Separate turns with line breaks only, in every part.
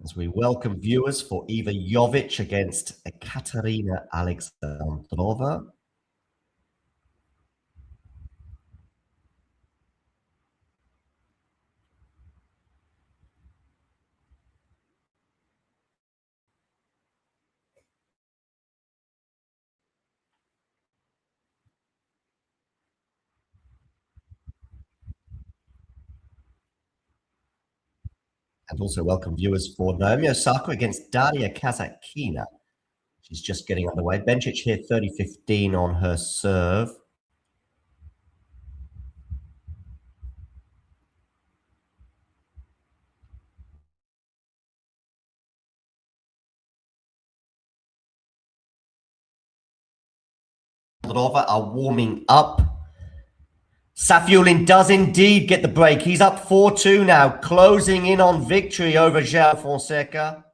as we welcome viewers for either Jovic against Ekaterina Alexandrova. And also welcome viewers for Naomi Osaka against Daria Kazatkina. She's just getting underway. Bencic here 30-15 on her serve. Alexandrova are warming up. Safiullin does indeed get the break. He's up 4-2 now, closing in on victory over João Fonseca.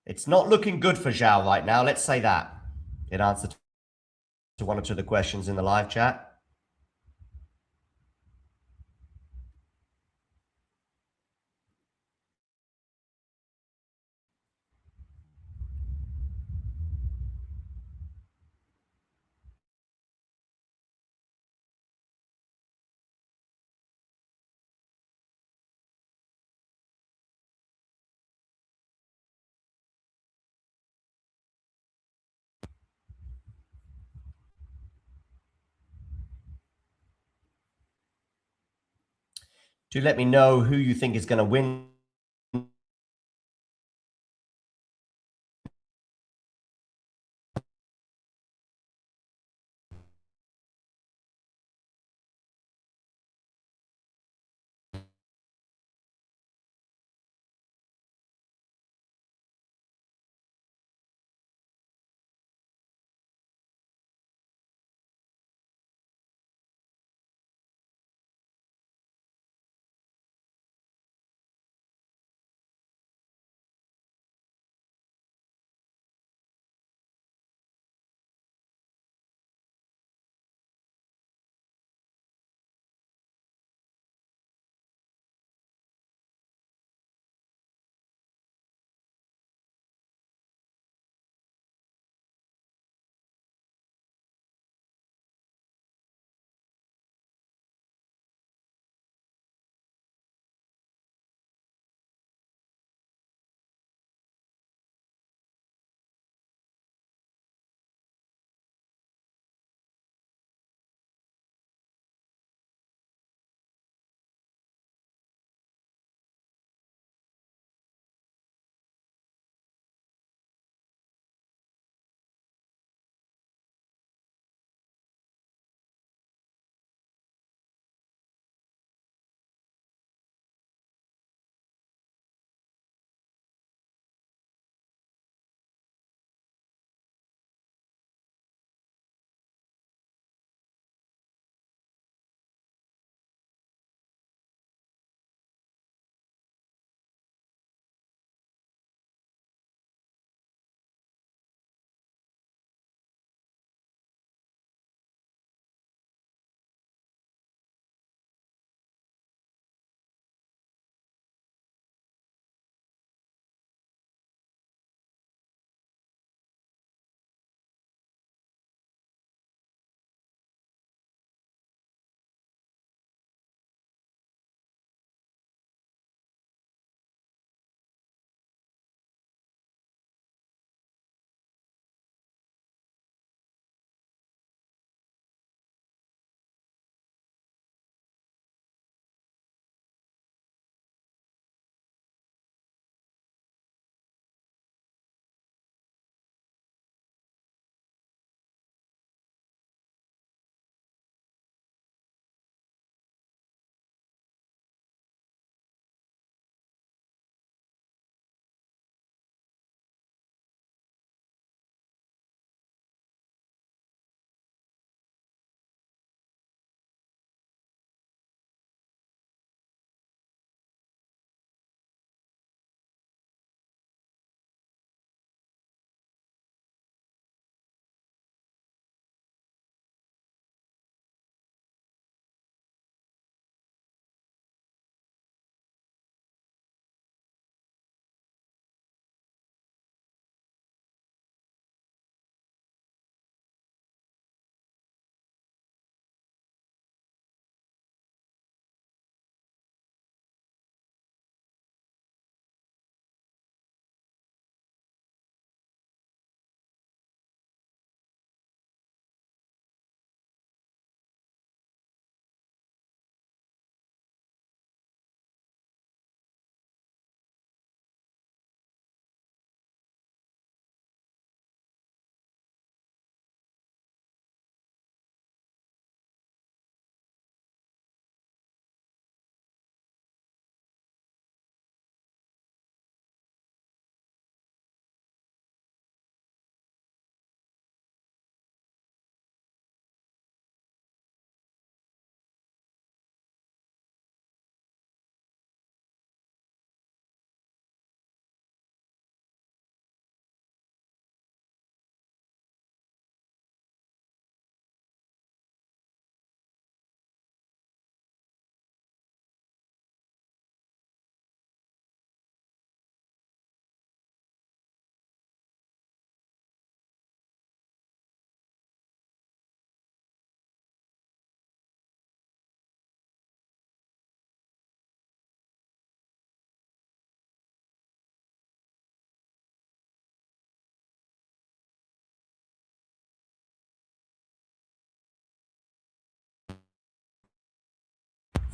It's not looking good for João right now, let's say that, in answer to one or two of the questions in the live chat. Do let me know who you think is going to win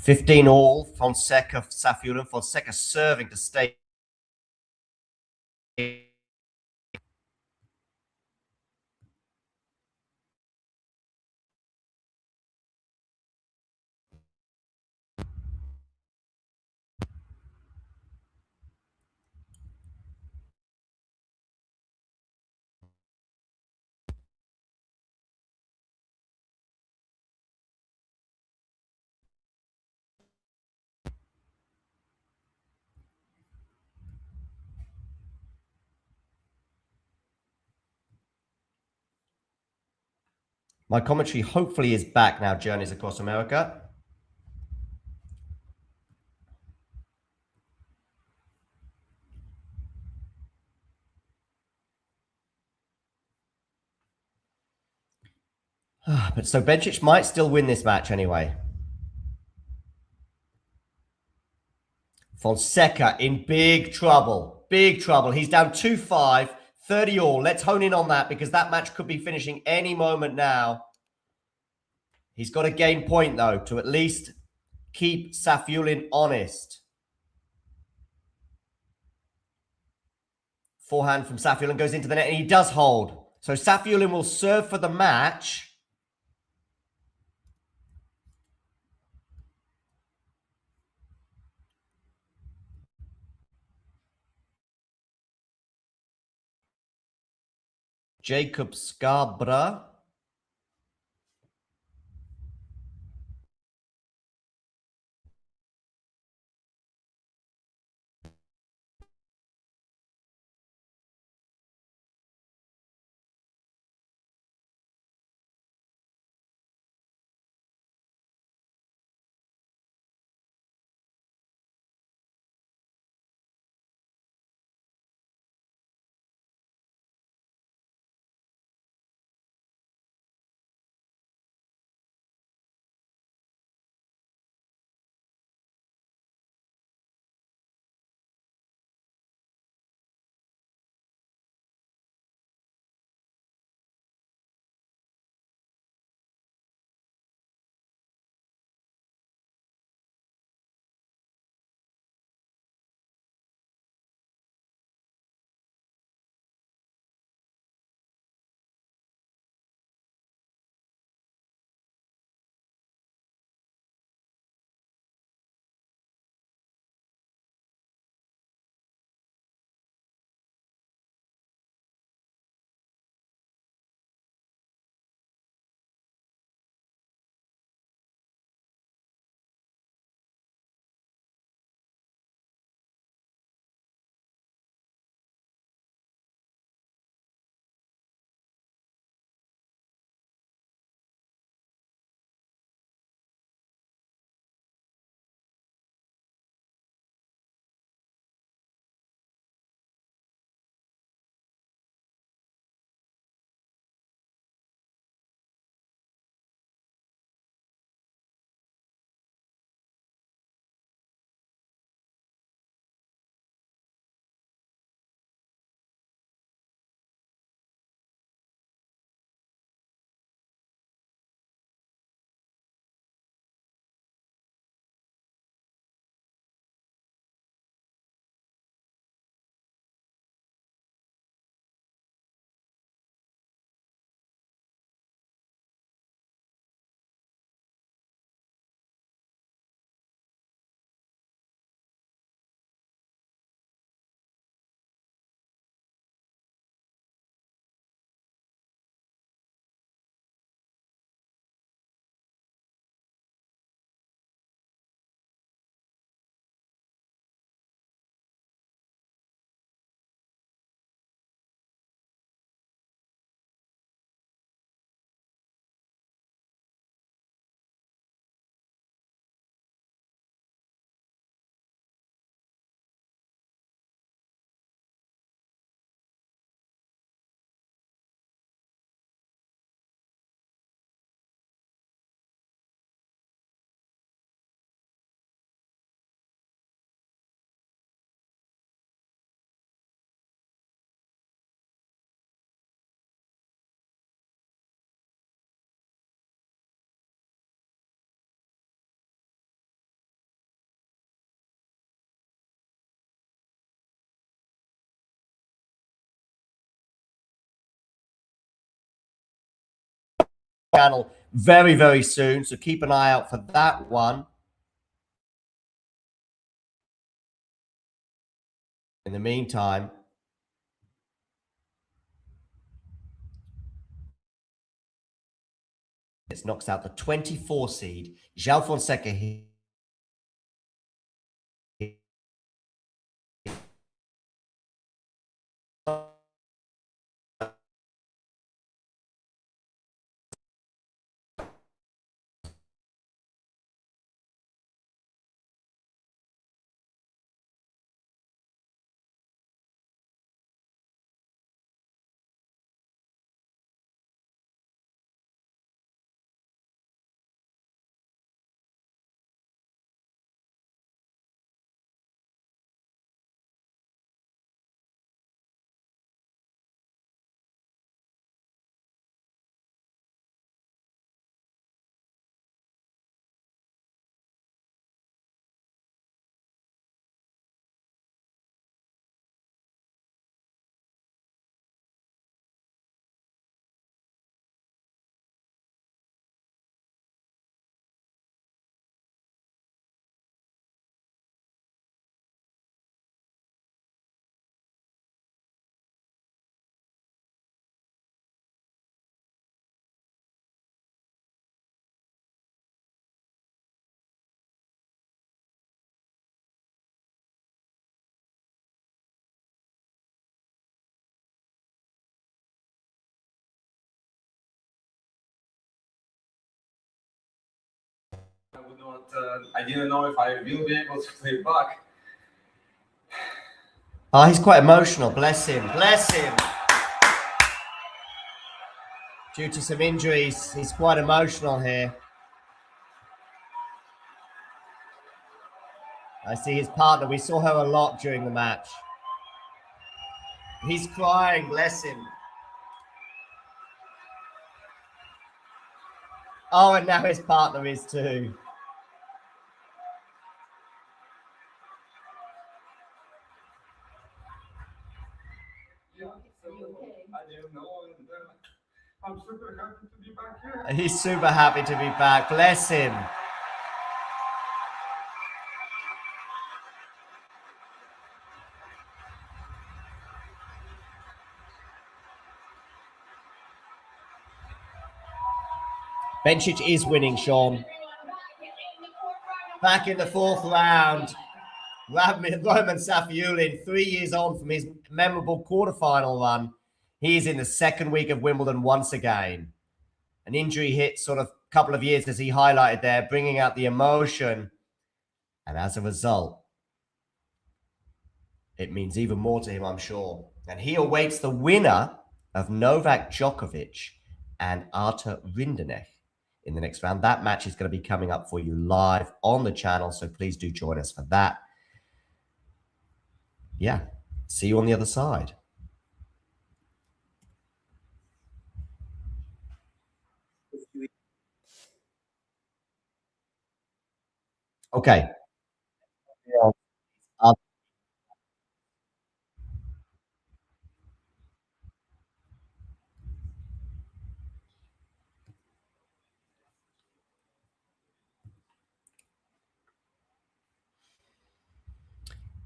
15 all. Fonseca, Safiullin. Fonseca serving to stay. My commentary hopefully is back now, Journeys Across America. But so Bencic might still win this match anyway. Fonseca in big trouble. Big trouble. He's down 2-5, 30 all. Let's hone in on that because that match could be finishing any moment now. He's got a game point, though, to at least keep Safiullin honest. Forehand from Safiullin goes into the net, and he does hold. So Safiullin will serve for the match. Jacob Scarborough. channel very, very soon. So keep an eye out for that one. In the meantime, it knocks out the 24 seed, João Fonseca.
I didn't know if I will be able to play back.
Oh, he's quite emotional. Bless him. Bless him. Due to some injuries, he's quite emotional here. I see his partner. We saw her a lot during the match. He's crying. Bless him. Oh, and now his partner is too.
Yeah, so I didn't know, and I'm super happy to be back here.
He's super happy to be back. Bless him. Bencic is winning, Sean. Back in the fourth round. Roman Safiullin, 3 years on from his memorable quarterfinal run. He's in the second week of Wimbledon once again. An injury hit sort of couple of years, as he highlighted there, bringing out the emotion. And as a result, it means even more to him, I'm sure. And he awaits the winner of Novak Djokovic and Artur Rinderknech in the next round. That match is going to be coming up for you live on the channel, so please do join us for that. Yeah, see you on the other side. Okay.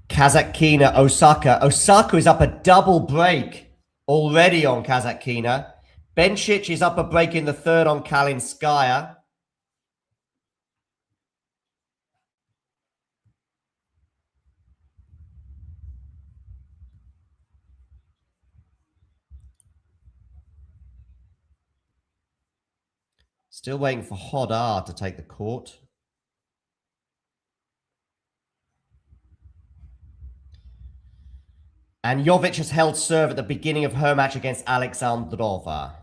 Kazatkina, Osaka. Osaka is up a double break already on Kazatkina. Bencic is up a break in the third on Kalinskaya. Still waiting for Hodar to take the court. And Jovic has held serve at the beginning of her match against Alexandrova.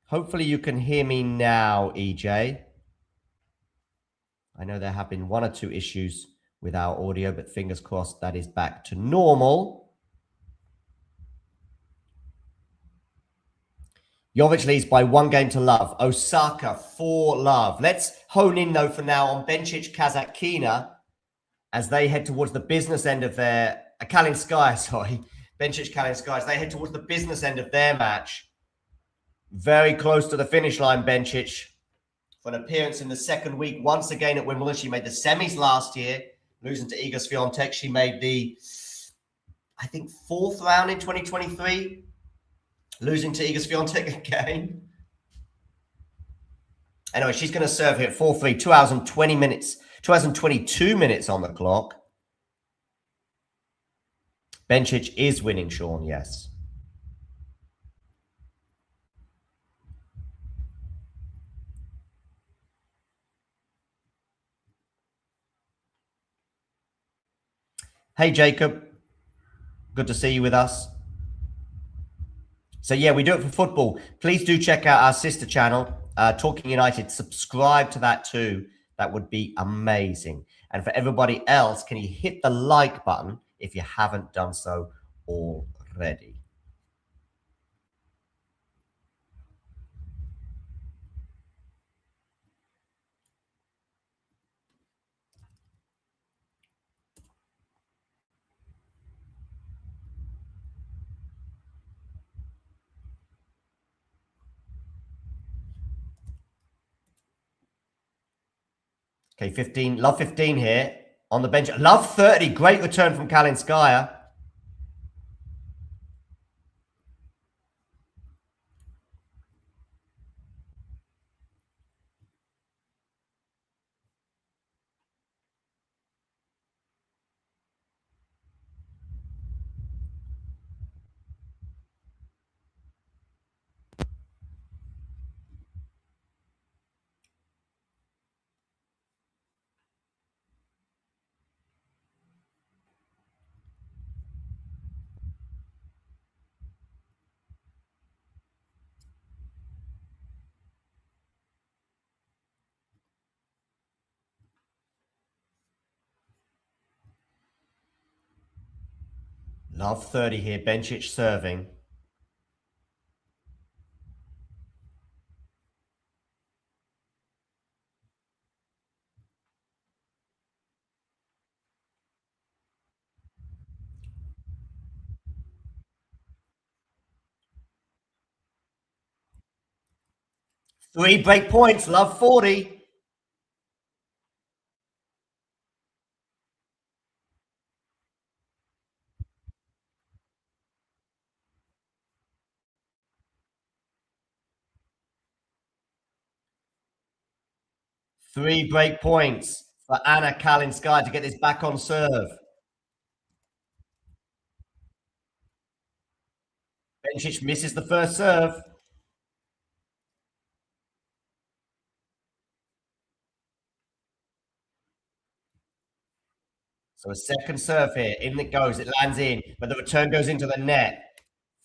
Hopefully you can hear me now, EJ. I know there have been one or two issues with our audio, but fingers crossed that is back to normal. Jovic leads by 1-0 Osaka 4-. Let's hone in, though, for now on Bencic Ekaterina as they head towards the business end of their... Kalinskaya, sorry. Bencic Kalinskaya, as they head towards the business end of their match. Very close to the finish line, Bencic, for an appearance in the second week. Once again at Wimbledon, she made the semis last year, losing to Iga Swiatek. She made the, I think, fourth round in 2023, losing to Iga Swiatek again. Anyway, she's going to serve here at 4-3, 2 hours and 20 minutes, 2 hours and 22 minutes on the clock. Bencic is winning, Sean, yes. Hey, Jacob. Good to see you with us. So, yeah, we do it for football. Please do check out our sister channel, Talking United. Subscribe to that too. That would be amazing. And for everybody else, can you hit the like button if you haven't done so already? Okay, 15. Love 15 here on the bench. Love 30. Great return from Kalinskaya. Love 30 here. Bencic serving. Three break points. Love 40. Three break points for Anna Kalinskaya to get this back on serve. Bencic misses the first serve. So a second serve here. In it goes. It lands in, but the return goes into the net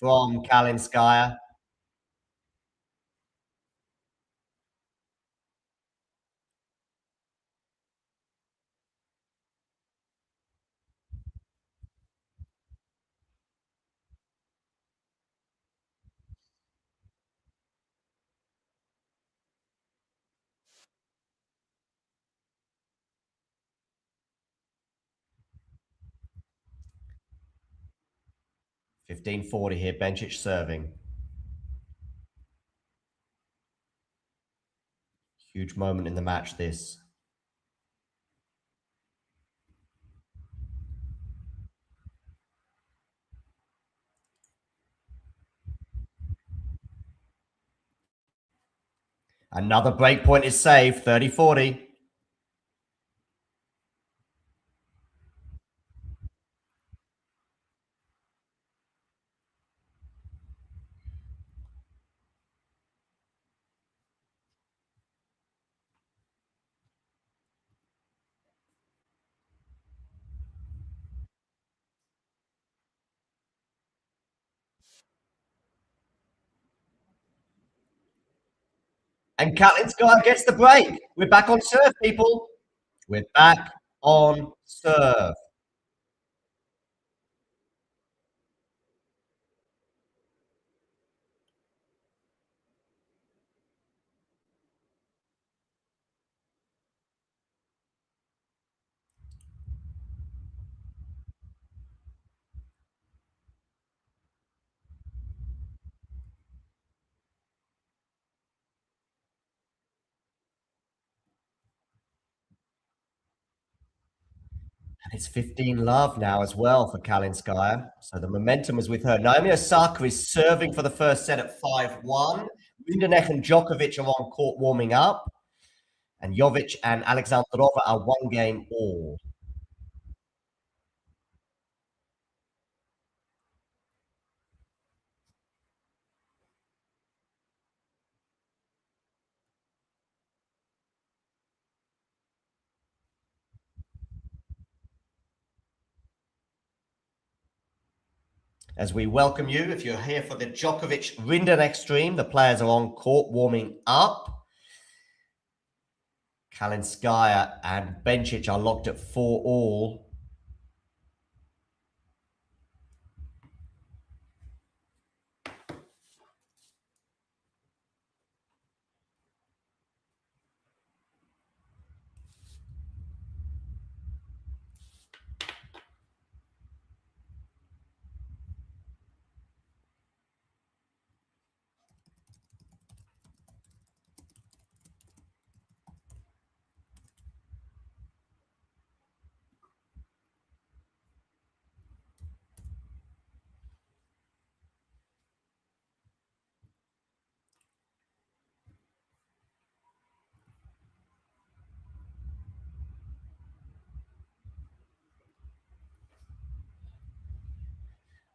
from Kalinskaya. $15.40 here. Bencic serving. Huge moment in the match, this. Another break point is saved. 30-40. And Kalinskaya gets the break. We're back on serve, people. We're back on serve. It's 15 love now as well for Kalinskaya. So the momentum is with her. Naomi Osaka is serving for the first set at 5-1. Rinderknech and Djokovic are on court warming up. And Jovic and Alexandrova are one game all. As we welcome you, if you're here for the Djokovic Rinderknech stream, the players are on court warming up. Kalinskaya and Bencic are locked at 4-all.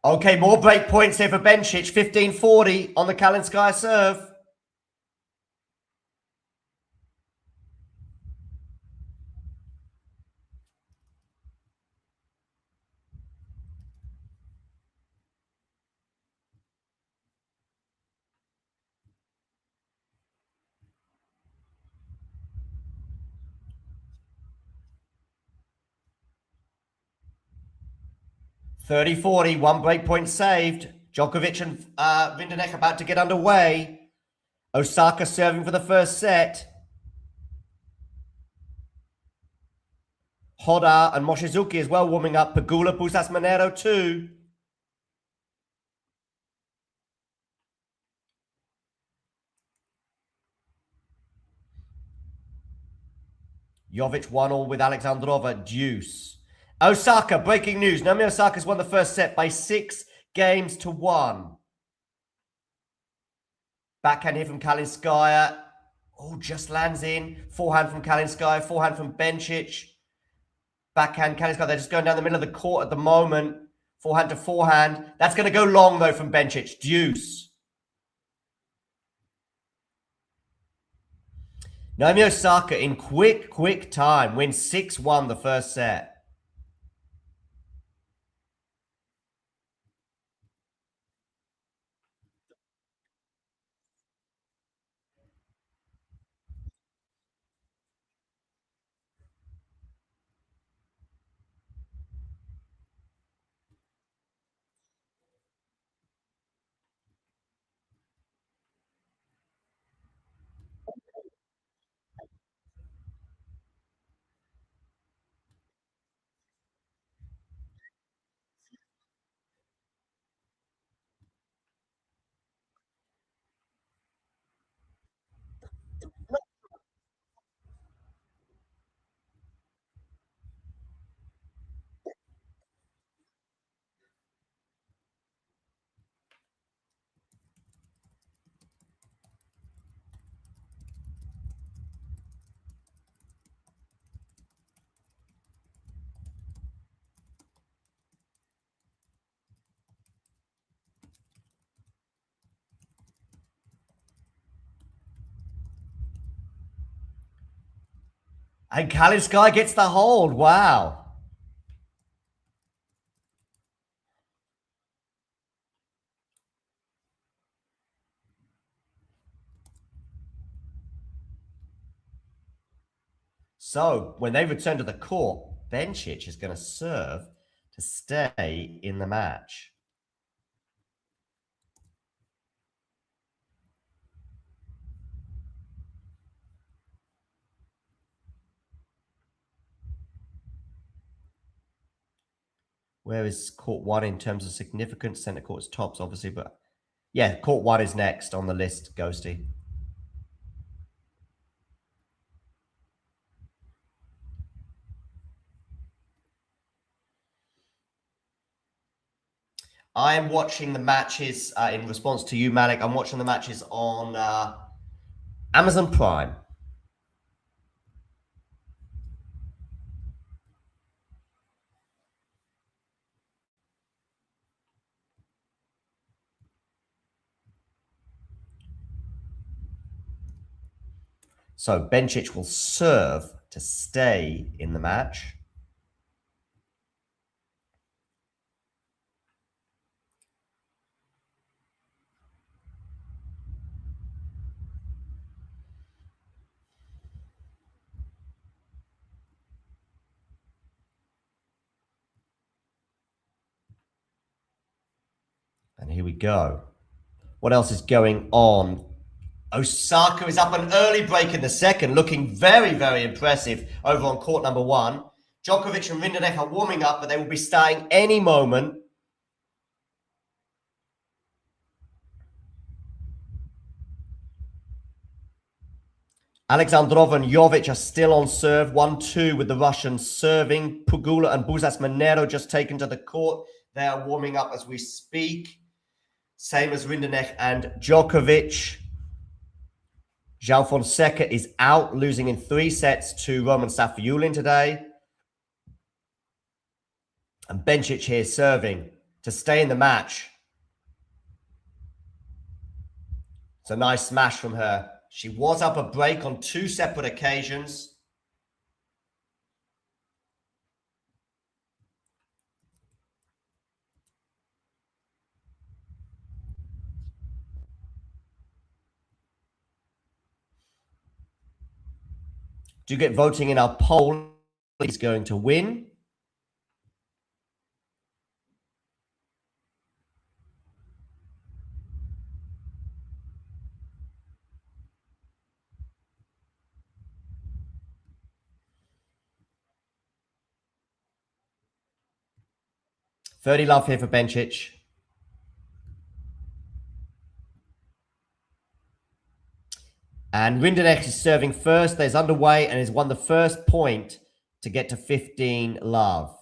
Okay, more break points here for Bencic. 15-40 on the Kalinskaya serve. (30-40), one break point saved. Djokovic and Rinderknech about to get underway. Osaka serving for the first set. Hoda and Mochizuki as well warming up. Pegula, Busas Monero too. Jovic 1-all with Alexandrova. Deuce. Osaka, breaking news. Naomi Osaka's won the first set by 6-1. Backhand here from Kalinskaya. Oh, just lands in. Forehand from Kalinskaya. Forehand from Bencic. Backhand Kalinskaya. They're just going down the middle of the court at the moment. Forehand to forehand. That's going to go long, though, from Bencic. Deuce. Naomi Osaka in quick time wins 6-1 the first set. And Kalinskaya gets the hold. Wow. So when they return to the court, Bencic is going to serve to stay in the match. Where is court one in terms of significance? Center court's tops, obviously, but yeah, court one is next on the list, Ghosty. I am watching the matches in response to you, Malik. I'm watching the matches on Amazon Prime. So Bencic will serve to stay in the match. And here we go. What else is going on? Osaka is up an early break in the second, looking very, very impressive over on court number one. Djokovic and Rinderknech are warming up, but they will be starting any moment. Alexandrova and Jovic are still on serve. 1-2 with the Russians serving. Pugula and Buzas Monero just taken to the court. They are warming up as we speak. Same as Rinderknech and Djokovic. João Fonseca is out, losing in 3 sets to Roman Safiullin today. And Bencic here serving to stay in the match. It's a nice smash from her. She was up a break on 2 separate occasions. Do get voting in our poll. He's going to win. $30 love here for Bencic. And Rinderknech is serving first. There's underway and has won the first point to get to 15 love.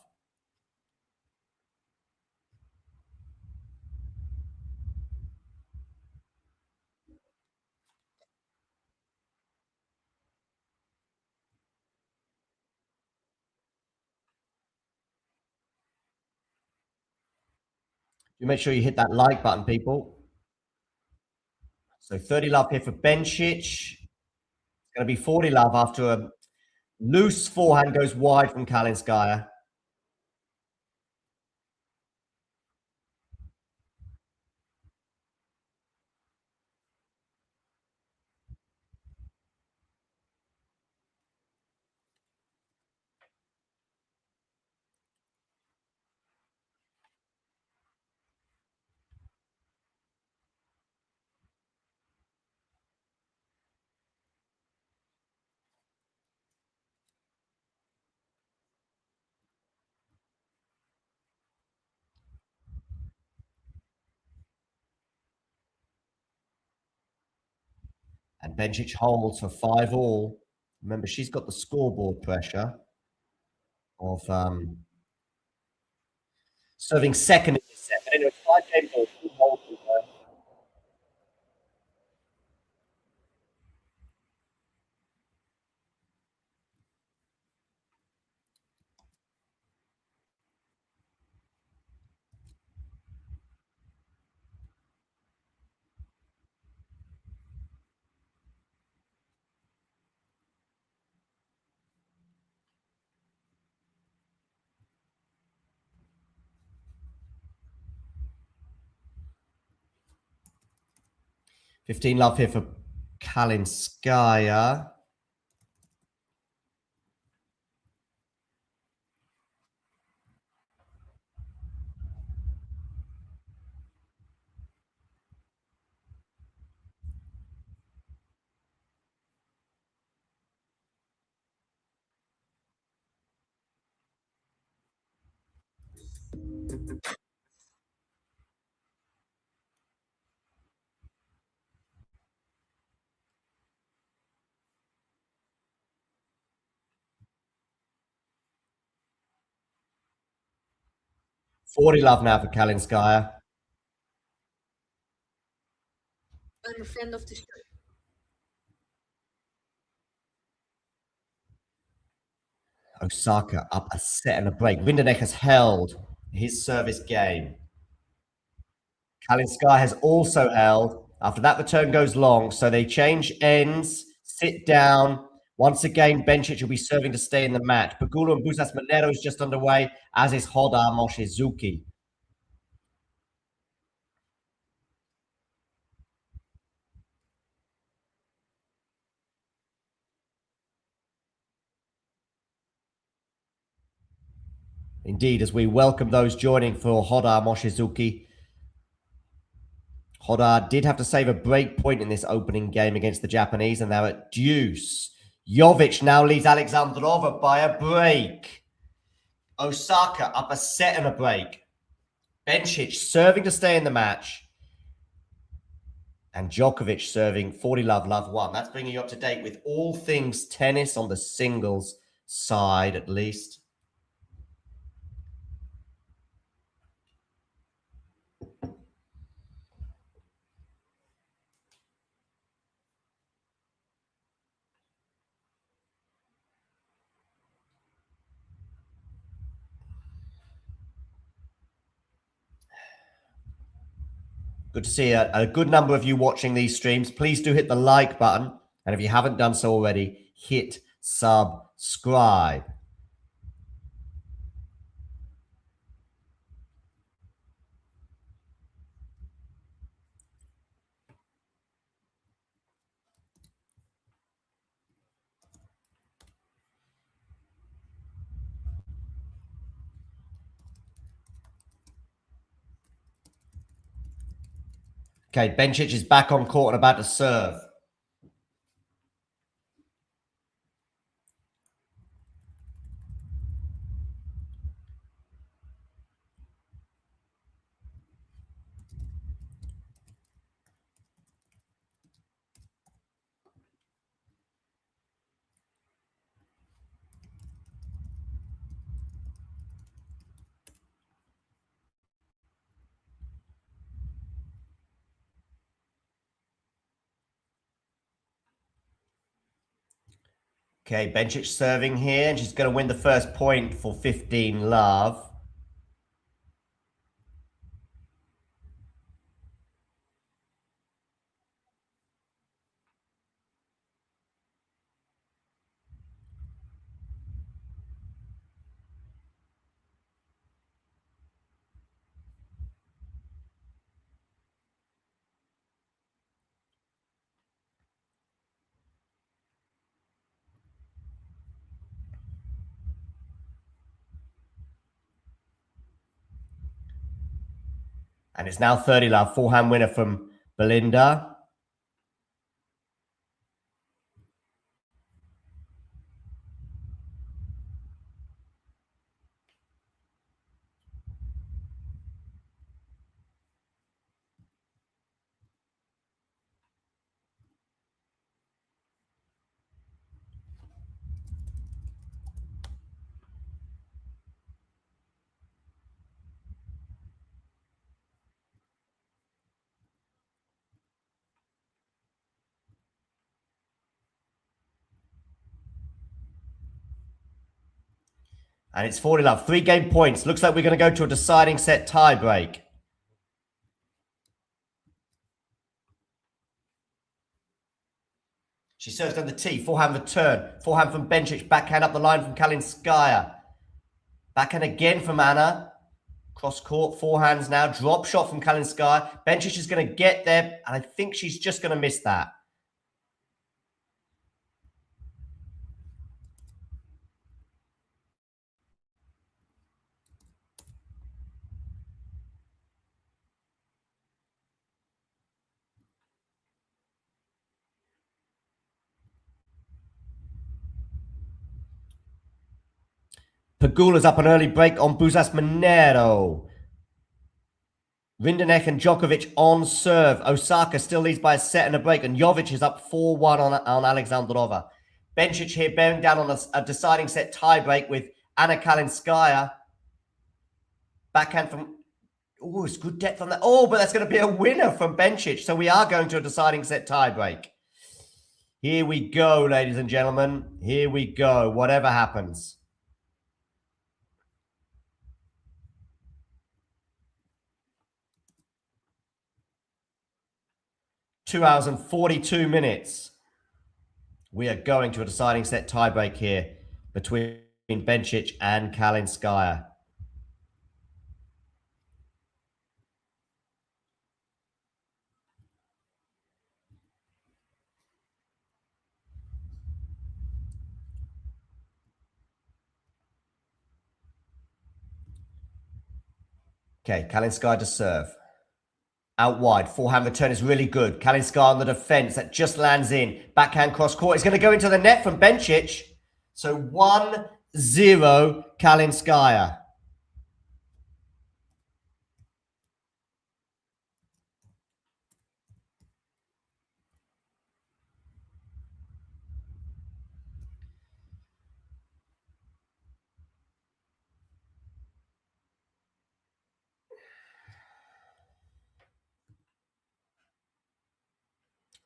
You make sure you hit that like button, people. So 30 love here for Bencic. It's going to be 40 love after a loose forehand goes wide from Kalinskaya. And Bencic holds for 5 all. Remember, she's got the scoreboard pressure of serving second in this set. But anyway, 5 games all, 2 holds from her. $15 love here for Kalinskaya. $40 love now for Kalinskaya.
I'm a friend of the show.
Osaka up a set and a break. Rinderknech has held his service game. Kalinskaya has also held. After that, the turn goes long, so they change ends, sit down. Once again, Bencic will be serving to stay in the match. Pegula and Busas Monero is just underway, as is Hoda Moshizuki. Indeed, as we welcome those joining for Hoda Moshizuki. Hoda did have to save a break point in this opening game against the Japanese, and they're at deuce. Jovic now leads Alexandrova by a break. Osaka up a set and a break. Bencic serving to stay in the match. And Djokovic serving 40 love 1. That's bringing you up to date with all things tennis on the singles side, at least. Good to see a good number of you watching these streams. Please do hit the like button. And if you haven't done so already, hit subscribe. Okay, Bencic is back on court and about to serve. Okay, Bencic serving here, and she's going to win the first point for 15 love. And it's now 30 love, forehand winner from Belinda. And it's 40 love, 3 game points. Looks like we're going to go to a deciding set tie break. She serves down the tee, forehand return. Forehand from Bencic, backhand up the line from Kalinskaya. Backhand again from Anna. Cross court, forehands now. Drop shot from Kalinskaya. Bencic is going to get there, and I think she's just going to miss that. Pegula's up an early break on Busas Monero. Rinderknech and Djokovic on serve. Osaka still leads by a set and a break, and Jovic is up 4-1 on Alexandrova. Bencic here bearing down on a deciding set tie break with Anna Kalinskaya. Backhand from Oh, it's good depth on that. Oh, but that's going to be a winner from Bencic. So we are going to a deciding set tiebreak. Here we go, ladies and gentlemen. Here we go. Whatever happens. 2 hours and 42 minutes. We are going to a deciding set tiebreak here between Bencic and Kalinskaya. Okay, Kalinskaya to serve. Out wide, forehand return is really good. Kalinskaya on the defense, that just lands in. Backhand cross court is going to go into the net from Bencic. So 1-0 Kalinskaya.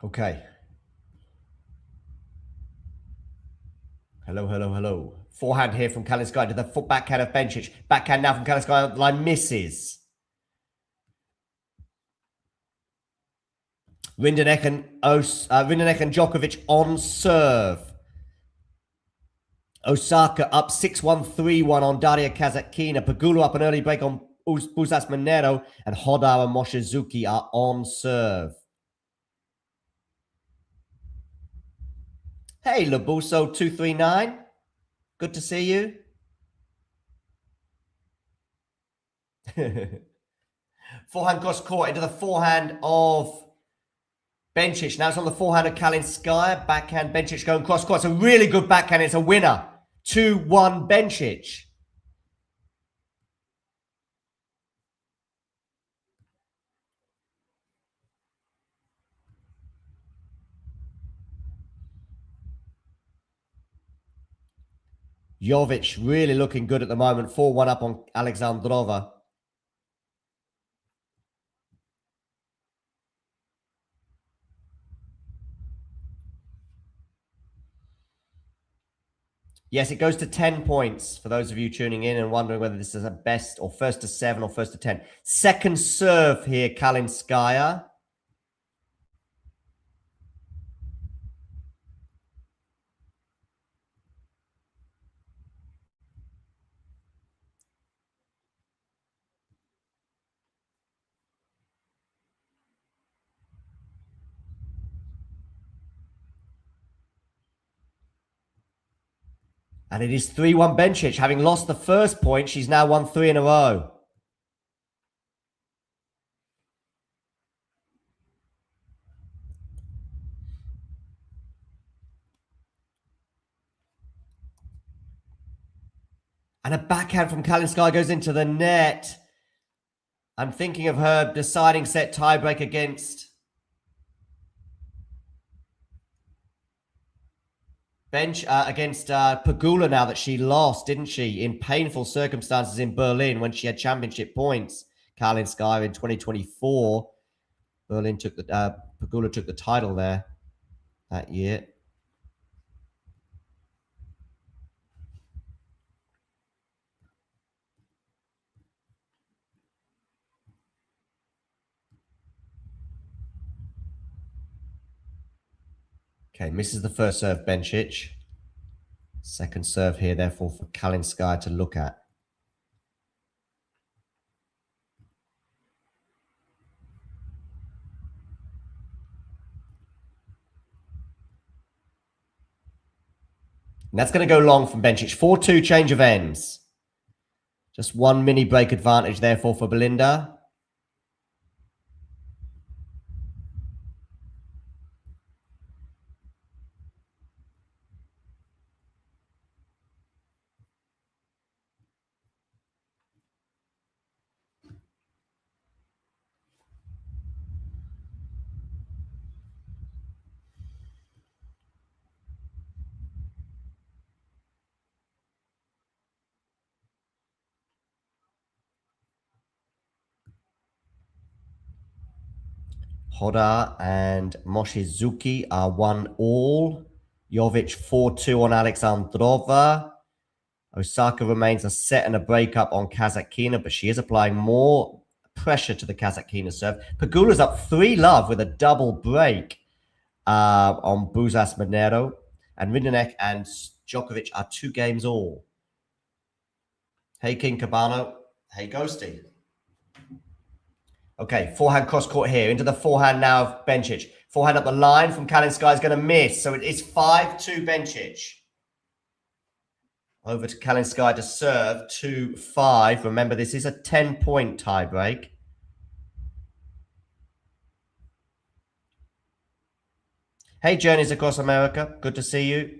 Okay. Hello, hello, hello. Forehand here from Kalinskaya to the foot backhand of Bencic. Backhand now from Kalinskaya. Line misses. Rindenek and Djokovic on serve. Osaka up 6-1, 3-1 on Daria Kazatkina. Pegula up an early break on Busas Monero. And Hodar and Moshizuki are on serve. Hey, Labuso 239. Good to see you. Forehand cross court into the forehand of Bencic. Now it's on the forehand of Kalinskaya. Backhand Bencic going cross court. It's a really good backhand. It's a winner. 2-1 Bencic. Jovic really looking good at the moment. 4-1 up on Alexandrova. Yes, it goes to 10 points for those of you tuning in and wondering whether this is a best or first to 7 or first to 10. Second serve here, Kalinskaya. And it is 3-1 Bencic. Having lost the first point, she's now won 3 in a row. And a backhand from Kalinskaya goes into the net. I'm thinking of her deciding set tiebreak against Pegula now that she lost, didn't she? In painful circumstances in Berlin when she had championship points. Kalinskaya in 2024. Berlin took the Pegula took the title there that year. Okay, misses the first serve, Bencic. Second serve here, therefore, for Kalinskaya to look at. And that's going to go long from Bencic. 4-2 change of ends. Just one mini break advantage, therefore, for Belinda. Hoda and Moshizuki are 1-1. Jovic 4-2 on Alexandrova. Osaka remains a set and a breakup on Kasatkina, but she is applying more pressure to the Kasatkina serve. Pegula's up 3-love with a double break on Buzas Monero. And Rindenek and Djokovic are 2 games all. Hey, King Cabano. Hey, Ghosty. Okay, forehand cross court here. Into the forehand now of Bencic. Forehand up the line from Kalinskaya is going to miss. So it is 5-2 Bencic. Over to Kalinskaya to serve 2-5. Remember, this is a 10-point tiebreak. Hey, Journeys Across America. Good to see you.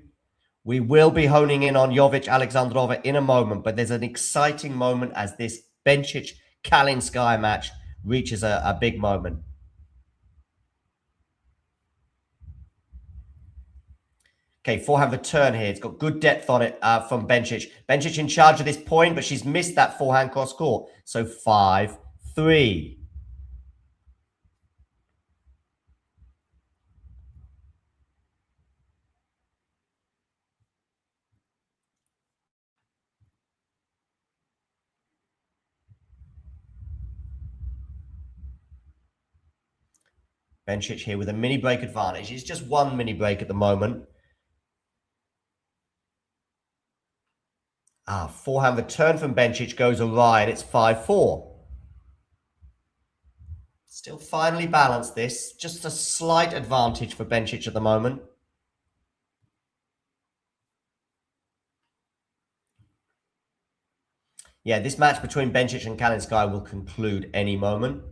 We will be honing in on Jovic Alexandrova in a moment, but there's an exciting moment as this Bencic-Kalinskaya match reaches a big moment. Okay, forehand return here. It's got good depth on it from Bencic. Bencic in charge of this point, but she's missed that forehand cross court. So 5-3. Bencic here with a mini break advantage. It's just one mini break at the moment. Forehand return from Bencic goes awry, and it's 5-4. Still finely balanced this. Just a slight advantage for Bencic at the moment. Yeah, this match between Bencic and Kalinskaya will conclude any moment.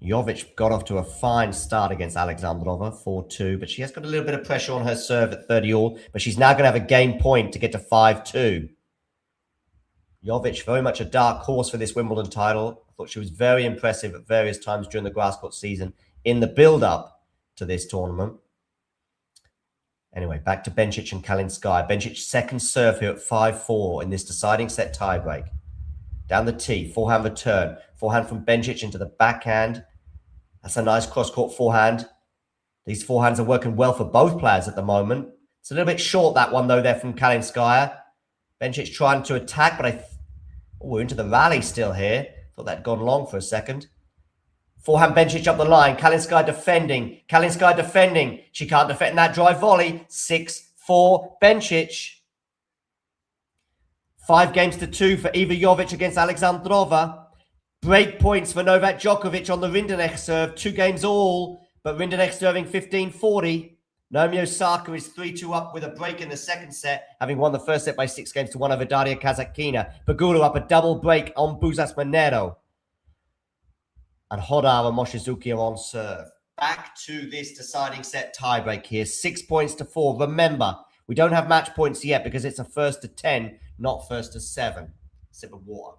Jovic got off to a fine start against Alexandrova, 4-2, but she has got a little bit of pressure on her serve at 30-all, but she's now going to have a game point to get to 5-2. Jovic, very much a dark horse for this Wimbledon title. I thought she was very impressive at various times during the grass court season in the build-up to this tournament. Anyway, back to Bencic and Kalinskaya. Bencic's second serve here at 5-4 in this deciding set tiebreak. Down the tee, forehand return. Forehand from Bencic into the backhand. That's a nice cross-court forehand. These forehands are working well for both players at the moment. It's a little bit short, that one, though, there from Kalinskaya. Bencic trying to attack, but we're into the rally still here. Thought that had gone long for a second. Forehand Bencic up the line. Kalinskaya defending. Kalinskaya defending. She can't defend that drive volley. 6-4 Bencic. 5-2 for Iva Jovic against Alexandrova. Break points for Novak Djokovic on the Rindenek serve. 2 games all, but Rindenek serving 15-40. Naomi Osaka is 3-2 up with a break in the second set, having won the first set by 6-1 over Daria Kasatkina. Pegula up a double break on Buzas Monero. And Hoda and Moshizuki are on serve. Back to this deciding set tiebreak here. 6-4. Remember, we don't have match points yet because it's a 1-10, not 1-7. Sip of water.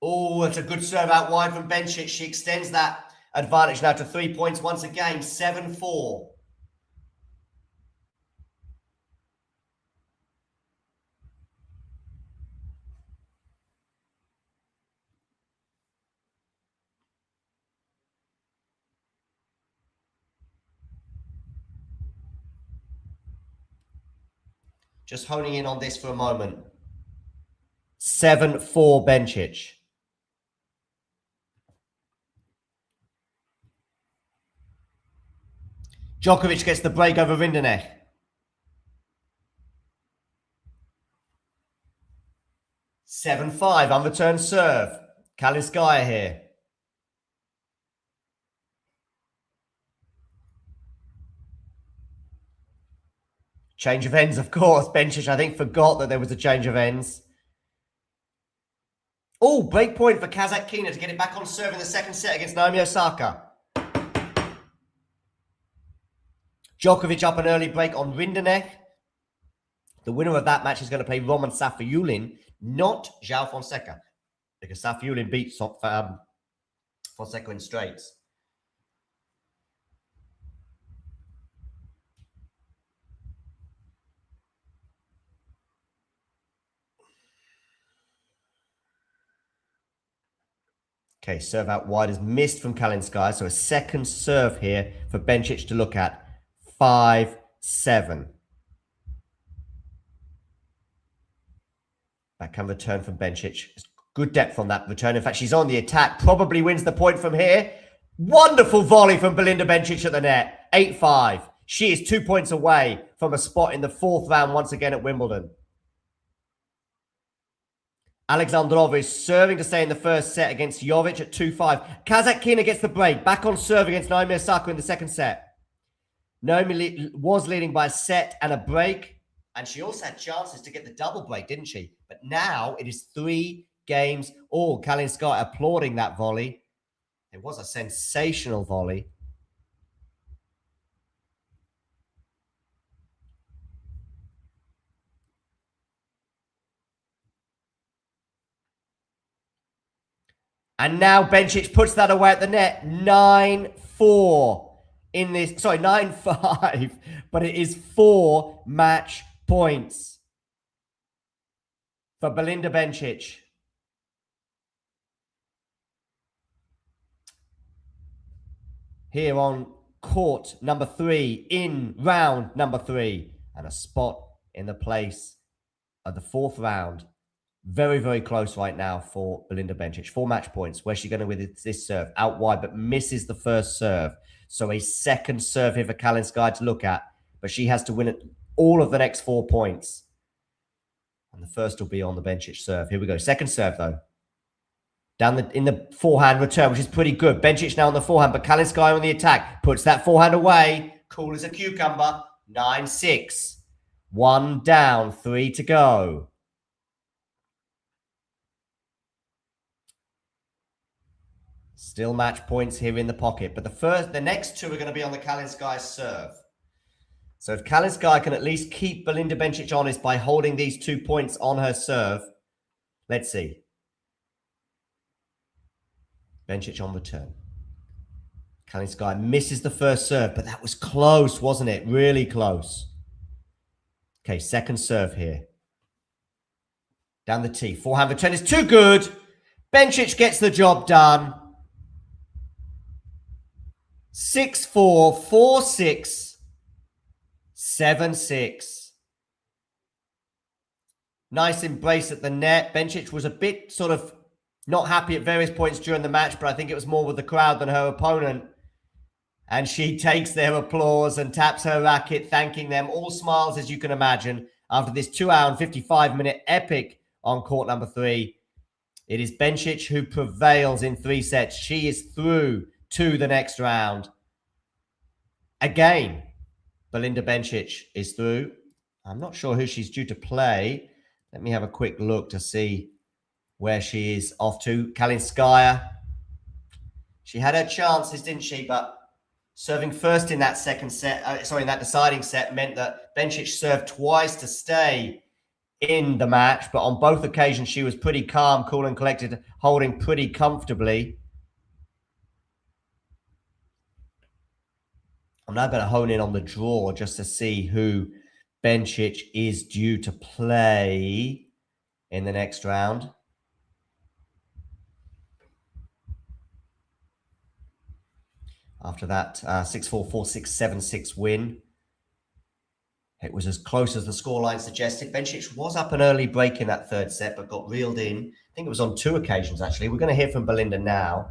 Oh, it's a good serve out wide from Bencic. She extends that advantage now to 3 points once again. 7-4. Just honing in on this for a moment. 7-4 Bencic. Djokovic gets the break over Rindenek. 7-5, unreturned serve. Kalinskaya here. Change of ends, of course. Bencic, I think, forgot that there was a change of ends. Oh, break point for Kasatkina to get it back on serve in the second set against Naomi Osaka. Djokovic up an early break on Rindenek. The winner of that match is going to play Roman Safiullin, not João Fonseca, because Safiullin beat Fonseca in straights. Okay, serve out wide is missed from Kalinskaya. So a second serve here for Bencic to look at. 5-7. Backhand return from Bencic. Good depth on that return. In fact, she's on the attack. Probably wins the point from here. Wonderful volley from Belinda Bencic at the net. 8-5. She is 2 points away from a spot in the 4th round once again at Wimbledon. Alexandrova is serving to stay in the first set against Jovic at 2-5. Ekaterina gets the break. Back on serve against Naomi Osaka in the second set. Naomi was leading by a set and a break. And she also had chances to get the double break, didn't she? But now it is 3 games all. Kalinskaya applauding that volley. It was a sensational volley. And now Bencic puts that away at the net. 9-4 in this. Sorry, 9-5. But it is 4 match points for Belinda Bencic. Here on court number 3 in round number 3. And a spot in the place of the 4th round. Very, very close right now for Belinda Bencic. 4 match points. Where's she going to with this serve? Out wide, but misses the first serve. So a second serve here for Kalinskaya to look at. But she has to win all of the next 4 points. And the first will be on the Bencic serve. Here we go. Second serve, though. Down in the forehand return, which is pretty good. Bencic now on the forehand, but Kalinskaya on the attack. Puts that forehand away. Cool as a cucumber. 9-6. 1 down, 3 to go. Still match points here in the pocket. But the next 2 are going to be on the Kalinskaya serve. So if Kalinskaya can at least keep Belinda Bencic honest by holding these 2 points on her serve. Let's see. Bencic on return. Kalinskaya misses the first serve, but that was close, wasn't it? Really close. Okay, second serve here. Down the tee. Forehand return is too good. Bencic gets the job done. 6-4, 4-6, 7-6. Nice embrace at the net. Bencic was a bit sort of not happy at various points during the match, but I think it was more with the crowd than her opponent. And she takes their applause and taps her racket, thanking them. All smiles, as you can imagine, after this 2-hour and 55-minute epic on court number 3. It is Bencic who prevails in 3 sets. She is through to the next round. Again, Belinda Bencic is through. I'm not sure who she's due to play. Let me have a quick look to see where she is off to. Kalinskaya. She had her chances, didn't she? But serving first in that second set, in that deciding set, meant that Bencic served twice to stay in the match. But on both occasions, she was pretty calm, cool and collected, holding pretty comfortably. I'm now going to hone in on the draw just to see who Bencic is due to play in the next round. After that 6-4, 4-6, 7-6 win. It was as close as the scoreline suggested. Bencic was up an early break in that 3rd set, but got reeled in. I think it was on 2 occasions, actually. We're going to hear from Belinda now.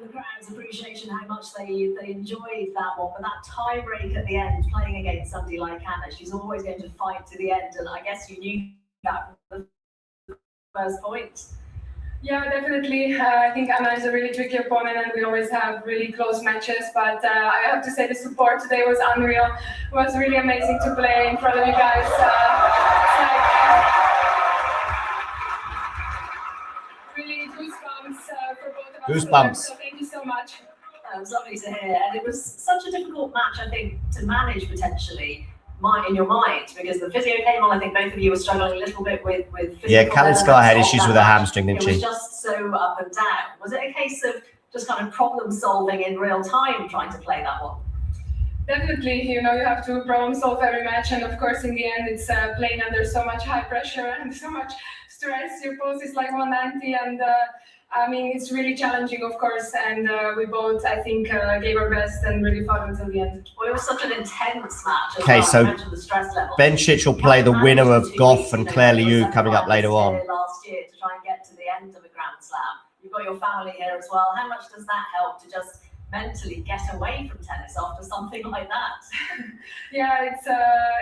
The crowd's appreciation, how much they enjoyed that one, but that tie break at the end, playing against somebody like Anna, she's always going to fight to the end, and I guess you knew that from the first point.
Yeah, definitely. I think Anna is a really tricky opponent, and we always have really close matches. But I have to say, the support today was unreal. It was really amazing to play in front of you guys. Really goosebumps for both of us. So thank you so much.
It was lovely to hear, and it was such a difficult match, I think, to manage potentially in your mind, because the physio came on. I think both of you were struggling a little bit with physical.
Yeah, Kalinskaya had issues with her hamstring, didn't she?
It was just so up and down. Was it a case of just kind of problem solving in real time, trying to play that one?
Definitely, you have to problem solve every match, and of course, in the end, it's playing under so much high pressure and so much stress. Your pulse is like 190, and I mean, it's really challenging, of course. And we both, I think, gave our best and really fought until the end.
Well, it was such an intense match.
Okay, so
the stress level.
Bencic will play the winner of Goff and Claire Liu coming up later on.
Last year to try and get to the end of a Grand Slam. You've got your family here as well. How much does that help to just mentally get away from tennis after something like that?
Yeah,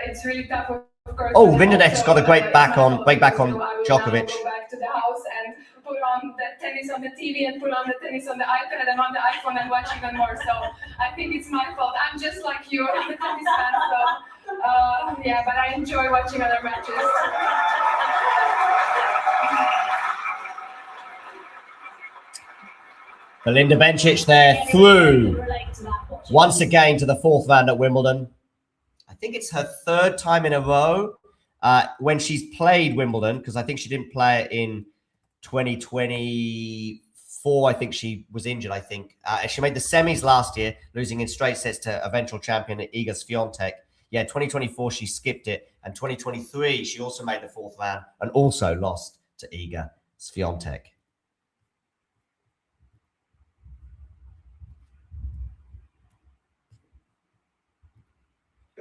it's really tough, of course.
Oh, Rinderknecht's got a great back on Djokovic.
Go back to the house and put on the tennis on the TV and put on the tennis on the iPad and on the iPhone and watch even more. So I think it's my fault. I'm just like you, I'm a tennis fan. So yeah, but I enjoy watching other matches.
Belinda Bencic there through once again to the fourth round at Wimbledon. I think it's her third time in a row when she's played Wimbledon, because I think she didn't play it in 2024. I think she was injured, I think. She made the semis last year, losing in straight sets to eventual champion Iga Swiatek. Yeah, 2024, she skipped it. And 2023, she also made the fourth round and also lost to Iga Swiatek.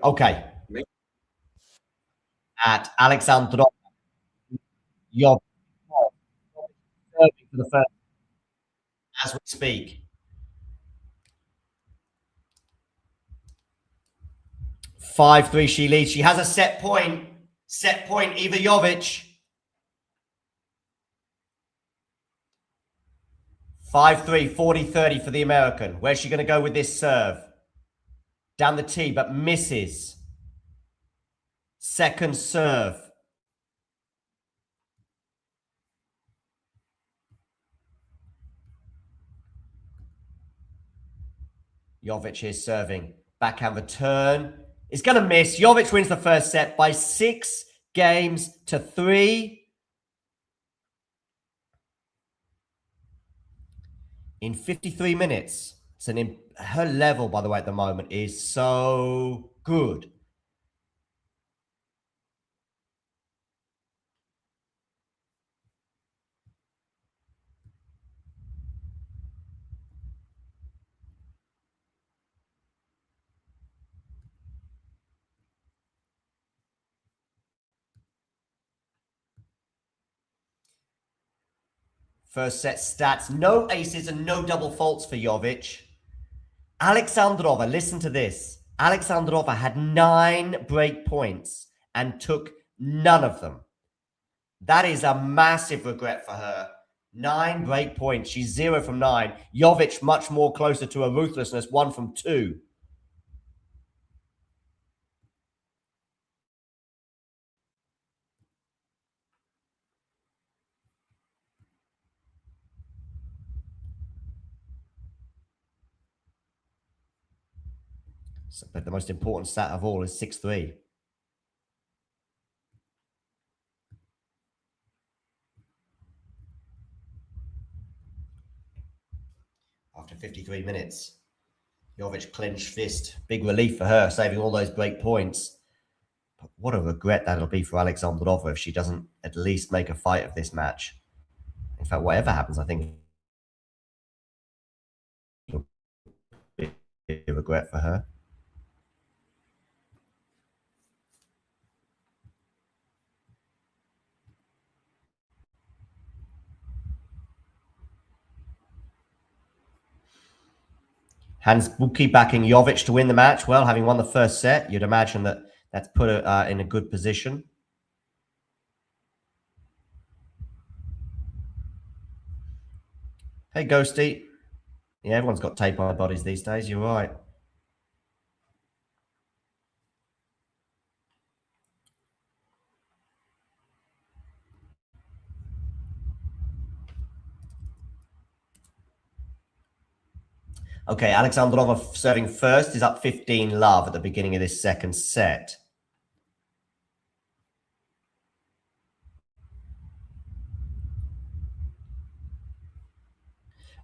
Okay. At Alexandrova, Jovic for the first as we speak. 5-3 she leads. She has a set point. Set point, Iva Jovic. 5-3, 40-30 for the American. Where's she going to go with this serve? Down the tee, but misses. Second serve. Jovic is serving. Backhand return. It's going to miss. Jovic wins the first set by 6-3 in 53 minutes. Her level, by the way, at the moment is so good. First set stats, no aces and no double faults for Jovic. Alexandrova, listen to this. Alexandrova had 9 break points and took none of them. That is a massive regret for her. 9 break points. She's 0 from 9. Jovic much more closer to a ruthlessness, 1 from 2. But the most important stat of all is 6-3. After 53 minutes, Jovic clinched fist. Big relief for her, saving all those break points. But what a regret that'll be for Alexandrova if she doesn't at least make a fight of this match. In fact, whatever happens, I think it'll be a regret for her. Hans Buki backing Jovic to win the match. Well, having won the first set, you'd imagine that that's put her in a good position. Hey, Ghosty. Yeah, everyone's got tape on their bodies these days. You're right. Okay, Alexandrova serving first is up 15-love at the beginning of this second set.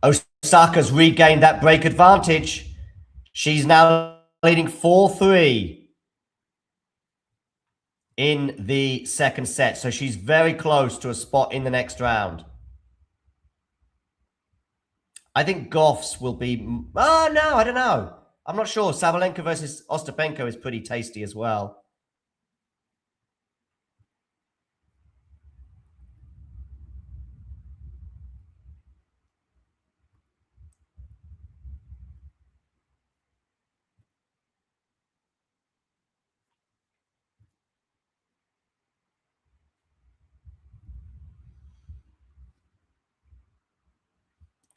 Osaka's regained that break advantage. She's now leading 4-3 in the second set. So she's very close to a spot in the next round. I think Goff's will be... Oh, no, I don't know. I'm not sure. Sabalenka versus Ostapenko is pretty tasty as well.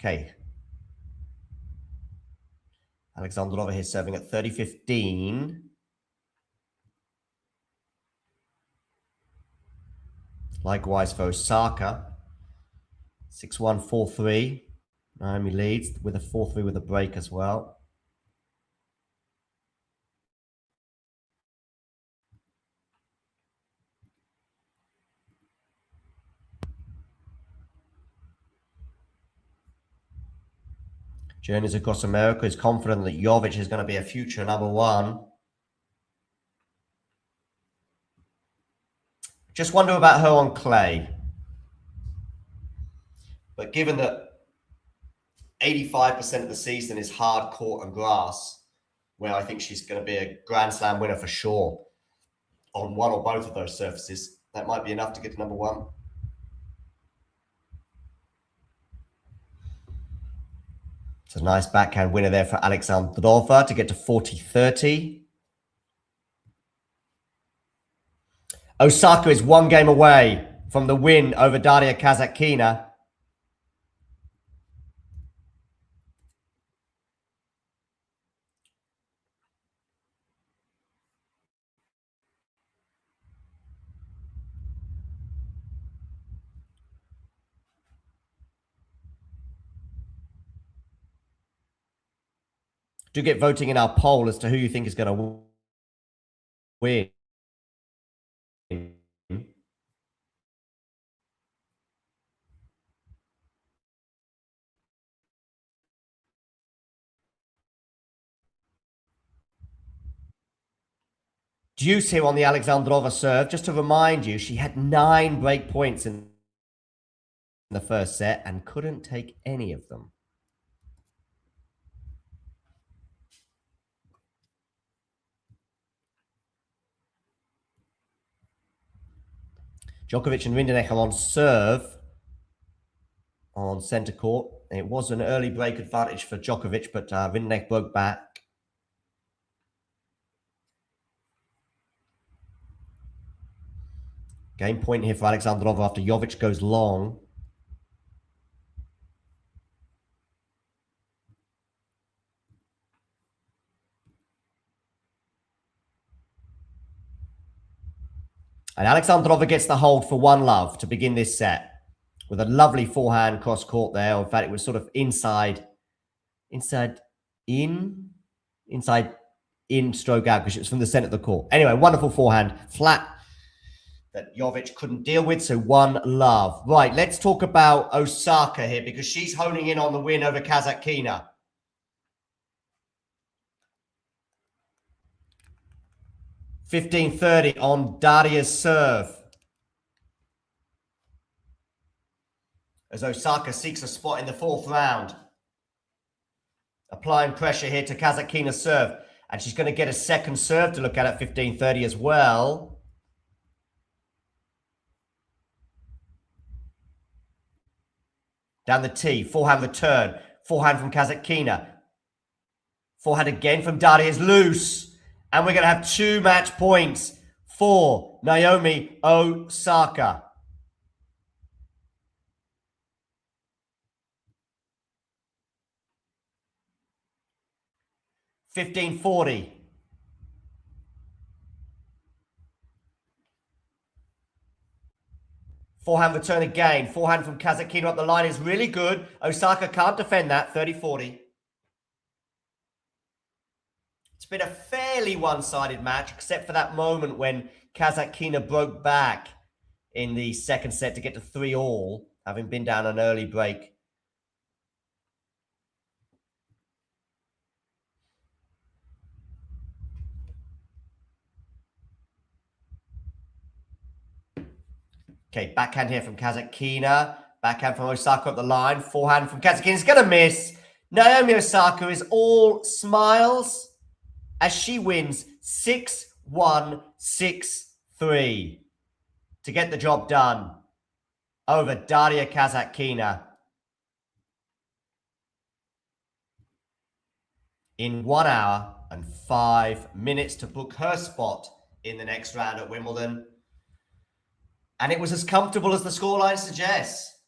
Okay. Alexandrova here serving at 30-15. Likewise for Osaka. 6-1, 4-3. Naomi leads with a 4-3 with a break as well. Journeys across America is confident that Jovic is going to be a future number one. Just wonder about her on clay. But given that 85% of the season is hard court and grass, where I think she's going to be a Grand Slam winner for sure on one or both of those surfaces, that might be enough to get to number one. It's a nice backhand winner there for Alexandrova to get to 40-30. Osaka is one game away from the win over Daria Kasatkina. Do get voting in our poll as to who you think is going to win. Deuce here on the Alexandrova serve. Just to remind you, she had 9 break points in the first set and couldn't take any of them. Djokovic and Rinderknech are on serve on centre court. It was an early break advantage for Djokovic, but Rinderknech broke back. Game point here for Alexandrova after Jovic goes long. And Alexandrova gets the hold for 1-love to begin this set with a lovely forehand cross court there. In fact, it was sort of inside in stroke out because it was from the center of the court. Anyway, wonderful forehand, flat that Jovic couldn't deal with. So 1-love. Right, let's talk about Osaka here because she's honing in on the win over Kasatkina. $15.30 on Daria's serve. As Osaka seeks a spot in the 4th round. Applying pressure here to Kasatkina's serve. And she's going to get a second serve to look at 15.30 as well. Down the tee, forehand return. Forehand from Kasatkina. Forehand again from Daria's loose. And we're going to have 2 match points for Naomi Osaka. $15.40. Forehand return again. Forehand from Kasatkina up the line is really good. Osaka can't defend that. 30-40. It's been a fairly one-sided match, except for that moment when Kasatkina broke back in the second set to get to 3-all, having been down an early break. Okay, backhand here from Ekaterina. Backhand from Osaka up the line. Forehand from Ekaterina. It's going to miss. Naomi Osaka is all smiles as she wins 6-1, 6-3 to get the job done over Daria Kasatkina in 1 hour and 5 minutes to book her spot in the next round at Wimbledon. And it was as comfortable as the scoreline suggests.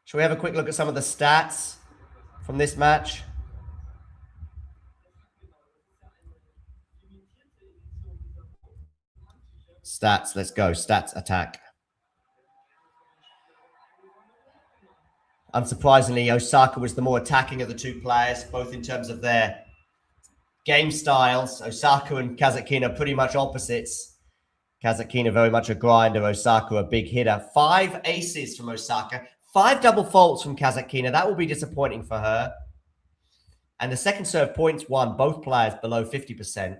Shall we have a quick look at some of the stats from this match? Stats, let's go. Stats attack. Unsurprisingly, Osaka was the more attacking of the two players, both in terms of their game styles. Osaka and Kasatkina pretty much opposites. Kasatkina very much a grinder, Osaka a big hitter. 5 aces from Osaka, 5 double faults from Kasatkina. That will be disappointing for her. And the second serve points won, both players below 50%.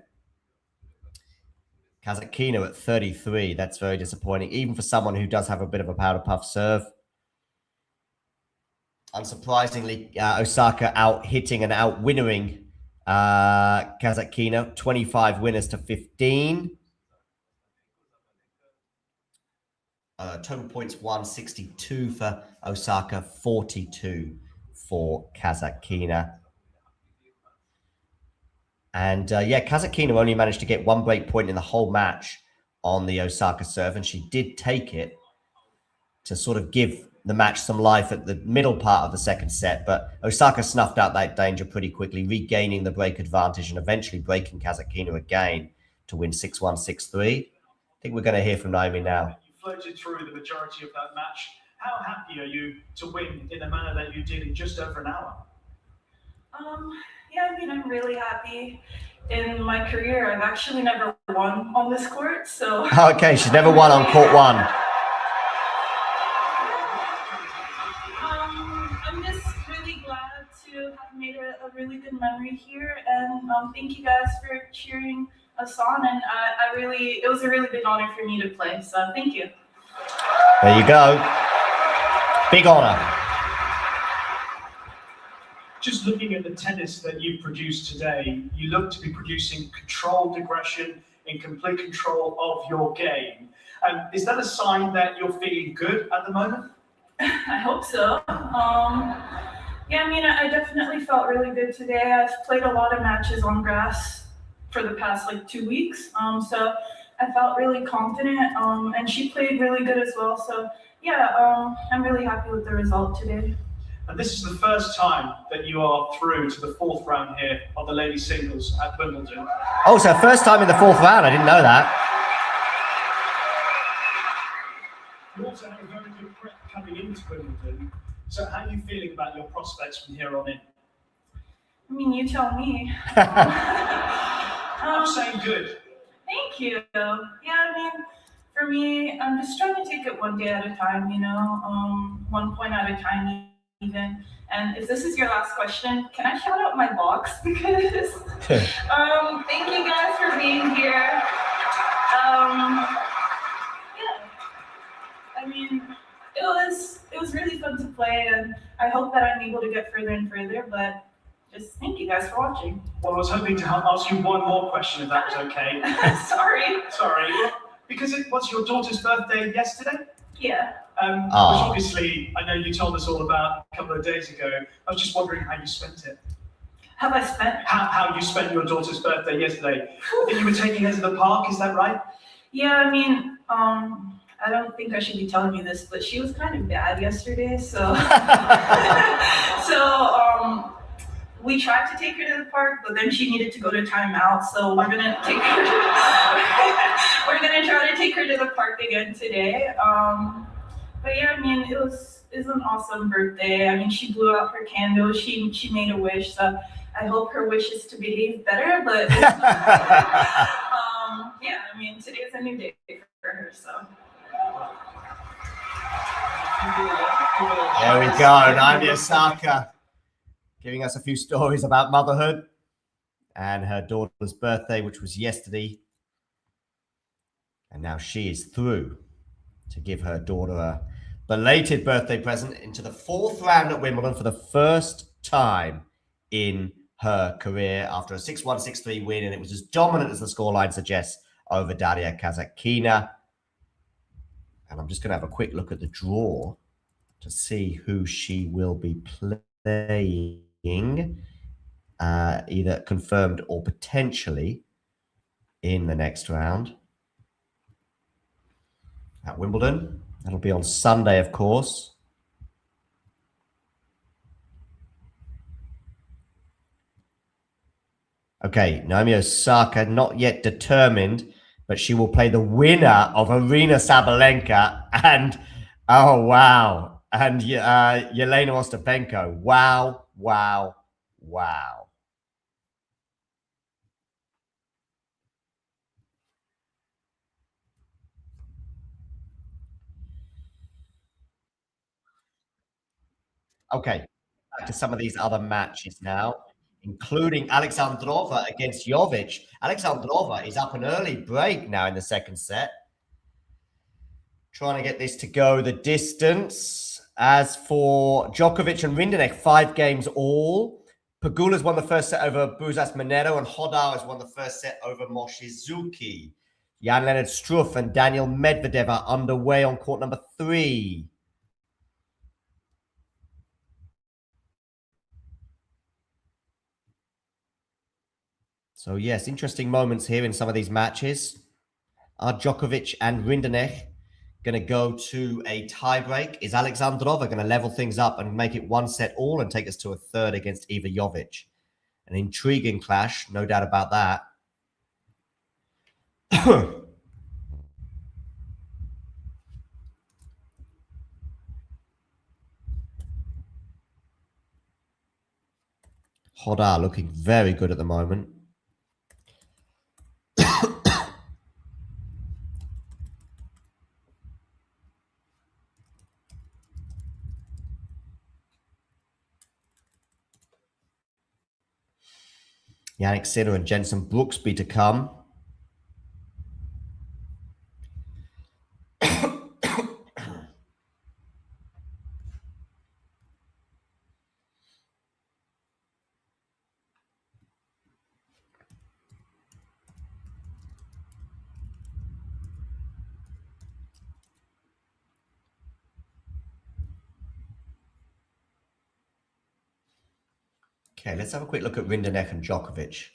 Kasatkina at 33. That's very disappointing, even for someone who does have a bit of a powder puff serve. Unsurprisingly, Osaka out hitting and out winnering Kasatkina. 25 winners to 15. Total points 162 for Osaka, 42 for Kasatkina. And yeah, Kasatkina only managed to get 1 break point in the whole match on the Osaka serve, and she did take it to sort of give the match some life at the middle part of the second set. But Osaka snuffed out that danger pretty quickly, regaining the break advantage and eventually breaking Kasatkina again to win 6-1, 6-3. I think we're going to hear from Naomi now.
You floated through the majority of that match. How happy are you to win in the manner that you did in just over an hour?
Yeah, I mean, I'm really happy. In my career, I've actually never won on this court, so...
Okay, she's never won on court 1.
I'm just really glad to have made a really good memory here, and thank you guys for cheering us on, and it was a really big honor for me to play, so thank you.
There you go. Big honor.
Just looking at the tennis that you've produced today, you look to be producing controlled aggression, in complete control of your game. Is that a sign that you're feeling good at the moment?
I hope so. Yeah, I mean, I definitely felt really good today. I've played a lot of matches on grass for the past 2 weeks, so I felt really confident, and she played really good as well. So yeah, I'm really happy with the result today.
And this is the first time that you are through to the 4th round here of the ladies singles at Wimbledon.
Oh, so first time in the 4th round. I didn't know that.
You also had a very good prep coming into Wimbledon. So how are you feeling about your prospects from here on in?
I mean, you tell me.
I'm saying good.
Thank you. Yeah, I mean, for me, I'm just trying to take it one day at a time, 1 point at a time even. And if this is your last question, can I shout out my box? Because thank you guys for being here. Yeah, I mean, it was really fun to play, and I hope that I'm able to get further and further, but just thank you guys for watching.
Well, I was hoping to ask you one more question, if that was okay.
Sorry.
Sorry. Because it was your daughter's birthday yesterday?
Yeah.
Which obviously, I know you told us all about a couple of days ago. I was just wondering how you spent it.
Have I spent?
How you spent your daughter's birthday yesterday. I think you were taking her to the park, is that right?
Yeah, I mean, I don't think I should be telling you this, but she was kind of bad yesterday, so... we tried to take her to the park, but then she needed to go to timeout, so we're gonna take her. We're gonna try to take her to the park again today. But yeah, I mean, it was an awesome birthday. I mean, she blew out her candle. She made a wish, so I hope her wish is to behave better. But yeah, I mean, today's a new day for her, so.
There we go. Naomi Osaka giving us a few stories about motherhood and her daughter's birthday, which was yesterday. And now she is through to give her daughter a belated birthday present into the 4th round at Wimbledon for the first time in her career after a 6-1, 6-3 win. And it was as dominant as the scoreline suggests over Daria Kasatkina. And I'm just going to have a quick look at the draw to see who she will be playing, either confirmed or potentially in the next round at Wimbledon. That'll be on Sunday, of course. Okay, Naomi Osaka, not yet determined, but she will play the winner of Arina Sabalenka and, oh, wow, and Yelena Ostapenko. Wow, wow, wow. Okay, back to some of these other matches now, including Alexandrova against Jovic. Alexandrova is up an early break now in the second set. Trying to get this to go the distance. As for Djokovic and Rinderknech, 5 games all. Pegula's won the first set over Buzas Monero, and Hodar has won the first set over Moshizuki. Jan-Lennard Struff and Daniel Medvedev are underway on court number 3. So, yes, interesting moments here in some of these matches. Are Djokovic and Rinderknech going to go to a tiebreak? Is Alexandrova going to level things up and make it 1-set all and take us to a third against Iva Jovic? An intriguing clash, no doubt about that. Hodar looking very good at the moment. Yannick Sinner and Jensen Brooksby to come. Okay, let's have a quick look at Rinderknech and Djokovic.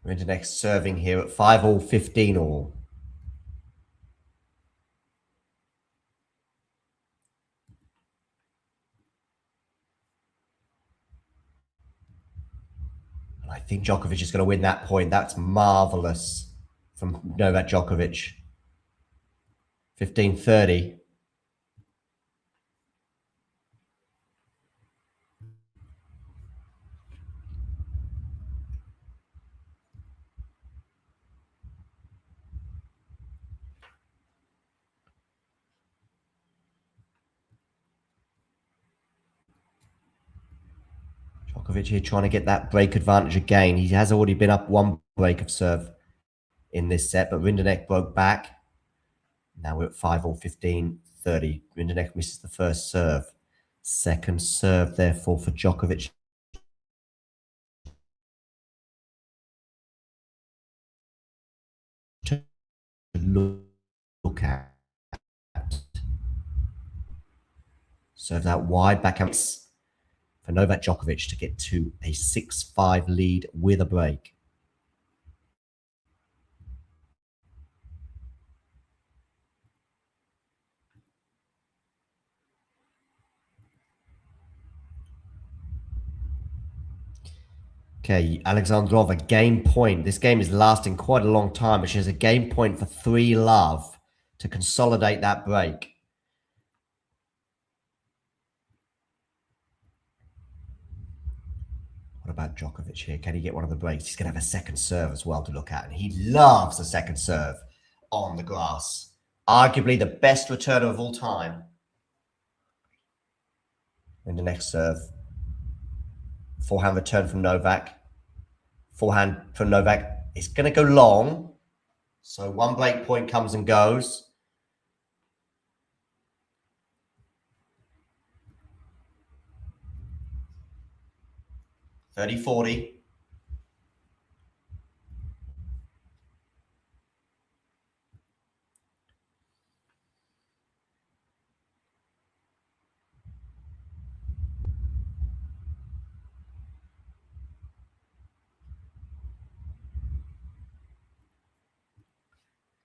Rinderknech serving here at 5-all, 15-all. And I think Djokovic is going to win that point. That's marvelous from Novak Djokovic. 15-30. Djokovic here trying to get that break advantage again. He has already been up 1 break of serve in this set, but Rinderknech broke back. Now we're at 5-all, 15-30. Rinderknech misses the first serve. Second serve, therefore, for Djokovic. To look at. Serves out wide, backhand for Novak Djokovic to get to a 6-5 lead with a break. Okay, Alexandrova, game point. This game is lasting quite a long time, but she has a game point for 3-love to consolidate that break. What about Djokovic here? Can he get one of the breaks? He's going to have a second serve as well to look at, and he loves a second serve on the grass. Arguably the best returner of all time. In the next serve. Forehand return from Novak. Forehand from Novak. It's going to go long. So one break point comes and goes. (30-40).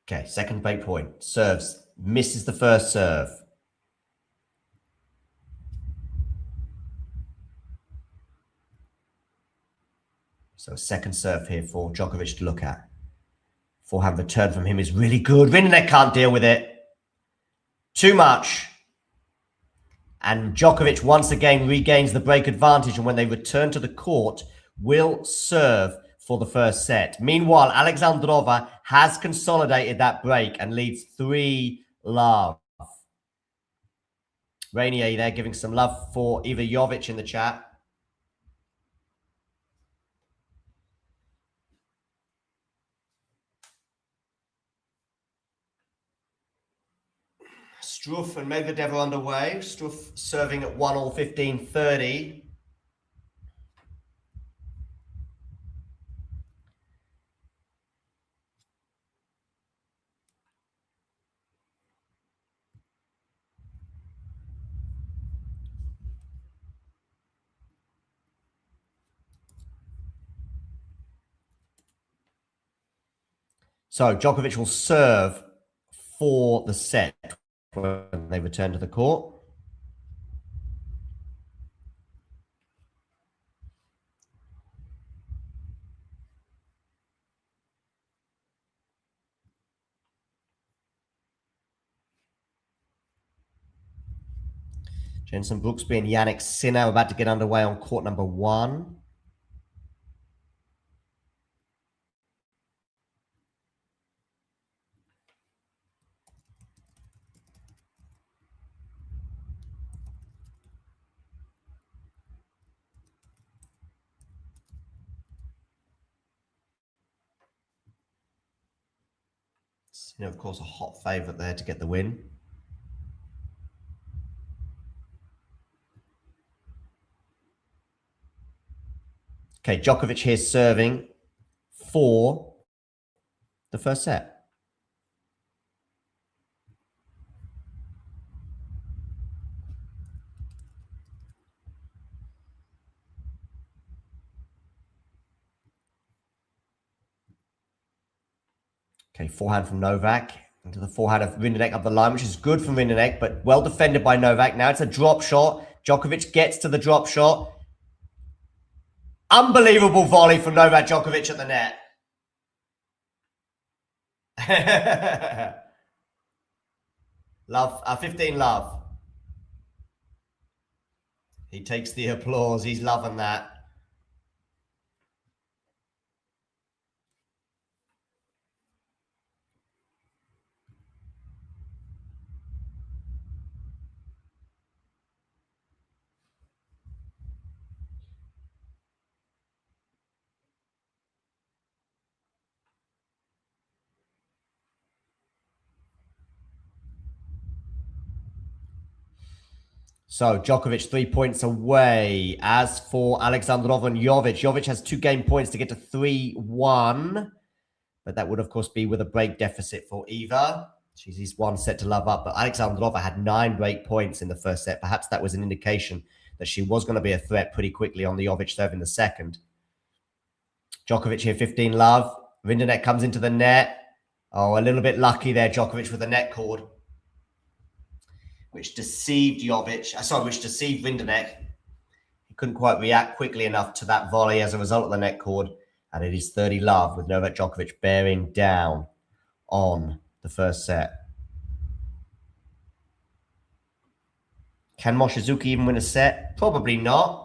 Okay, second break point. Serves. Misses the first serve. So second serve here for Djokovic to look at. Forehand return from him is really good. Rinderknech can't deal with it. Too much. And Djokovic once again regains the break advantage, and when they return to the court, will serve for the first set. Meanwhile, Alexandrova has consolidated that break and leads 3-love. Rainier there giving some love for Iva Jovic in the chat. Struff and Medvedev are underway. Struff serving at 1-all, 15-30. So Djokovic will serve for the set when they return to the court. Jensen Brooksby and Yannick Sinner are about to get underway on court number 1. Sinner, of course, a hot favourite there to get the win. Okay, Djokovic here serving for the first set. Okay, forehand from Novak into the forehand of Rinderknech up the line, which is good from Rinderknech, but well defended by Novak. Now it's a drop shot. Djokovic gets to the drop shot. Unbelievable volley from Novak Djokovic at the net. 15-love. He takes the applause. He's loving that. So Djokovic 3 points away. As for Alexandrova and Jovic, Jovic has 2 game points to get to 3-1. But that would, of course, be with a break deficit for Eva. She's 1 set to love up. But Alexandrova had 9 break points in the first set. Perhaps that was an indication that she was going to be a threat pretty quickly on the Jovic serve in the second. Djokovic here, 15-love. Rinderknech comes into the net. Oh, a little bit lucky there, Djokovic, with the net cord, which deceived which deceived Rinderknech. He couldn't quite react quickly enough to that volley as a result of the net cord. And it is 30-love with Novak Djokovic bearing down on the first set. Can Mochizuki even win a set? Probably not.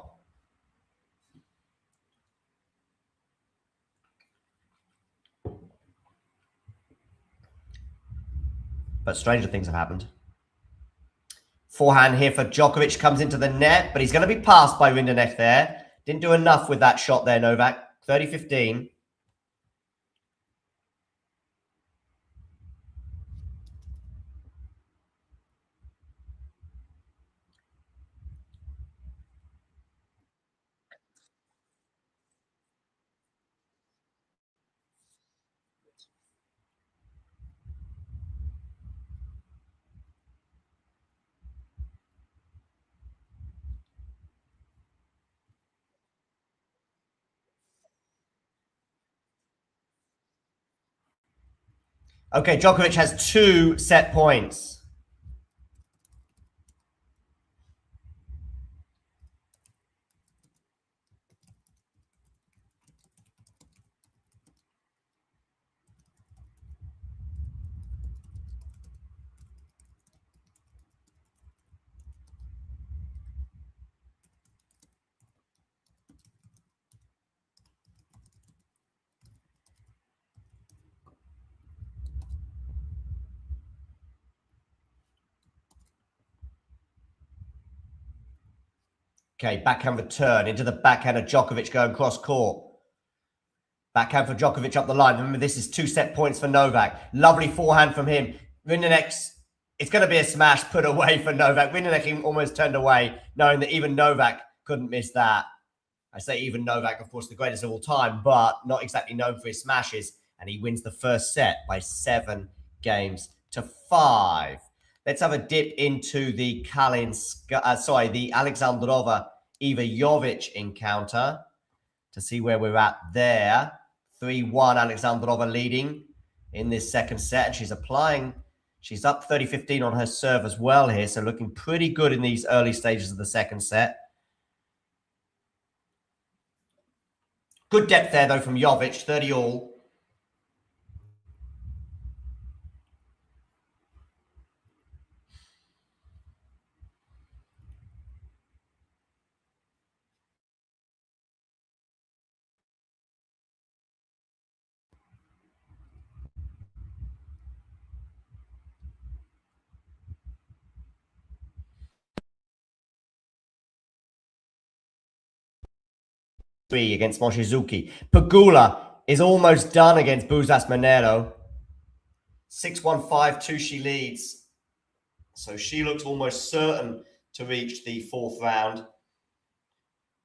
But stranger things have happened. Forehand here for Djokovic, comes into the net, but he's going to be passed by Rinderknech there. Didn't do enough with that shot there, Novak. 30-15. Okay, Djokovic has 2 set points. Okay, backhand return into the backhand of Djokovic going cross court. Backhand for Djokovic up the line. Remember, this is 2 set points for Novak. Lovely forehand from him. Rinderknech's, it's going to be a smash put away for Novak. Rinderknech almost turned away, knowing that even Novak couldn't miss that. I say even Novak, of course, the greatest of all time, but not exactly known for his smashes. And he wins the first set by 7 games to 5. Let's have a dip into the the Alexandrova Iva Jovic encounter to see where we're at there. 3-1, Alexandrova leading in this second set. And she's applying, she's up 30-15 on her serve as well here. So looking pretty good in these early stages of the second set. Good depth there, though, from Jovic, 30 all. Against Mochizuki. Pegula is almost done against Buzas Monero. 6-1-5-2 she leads. So she looks almost certain to reach the 4th round.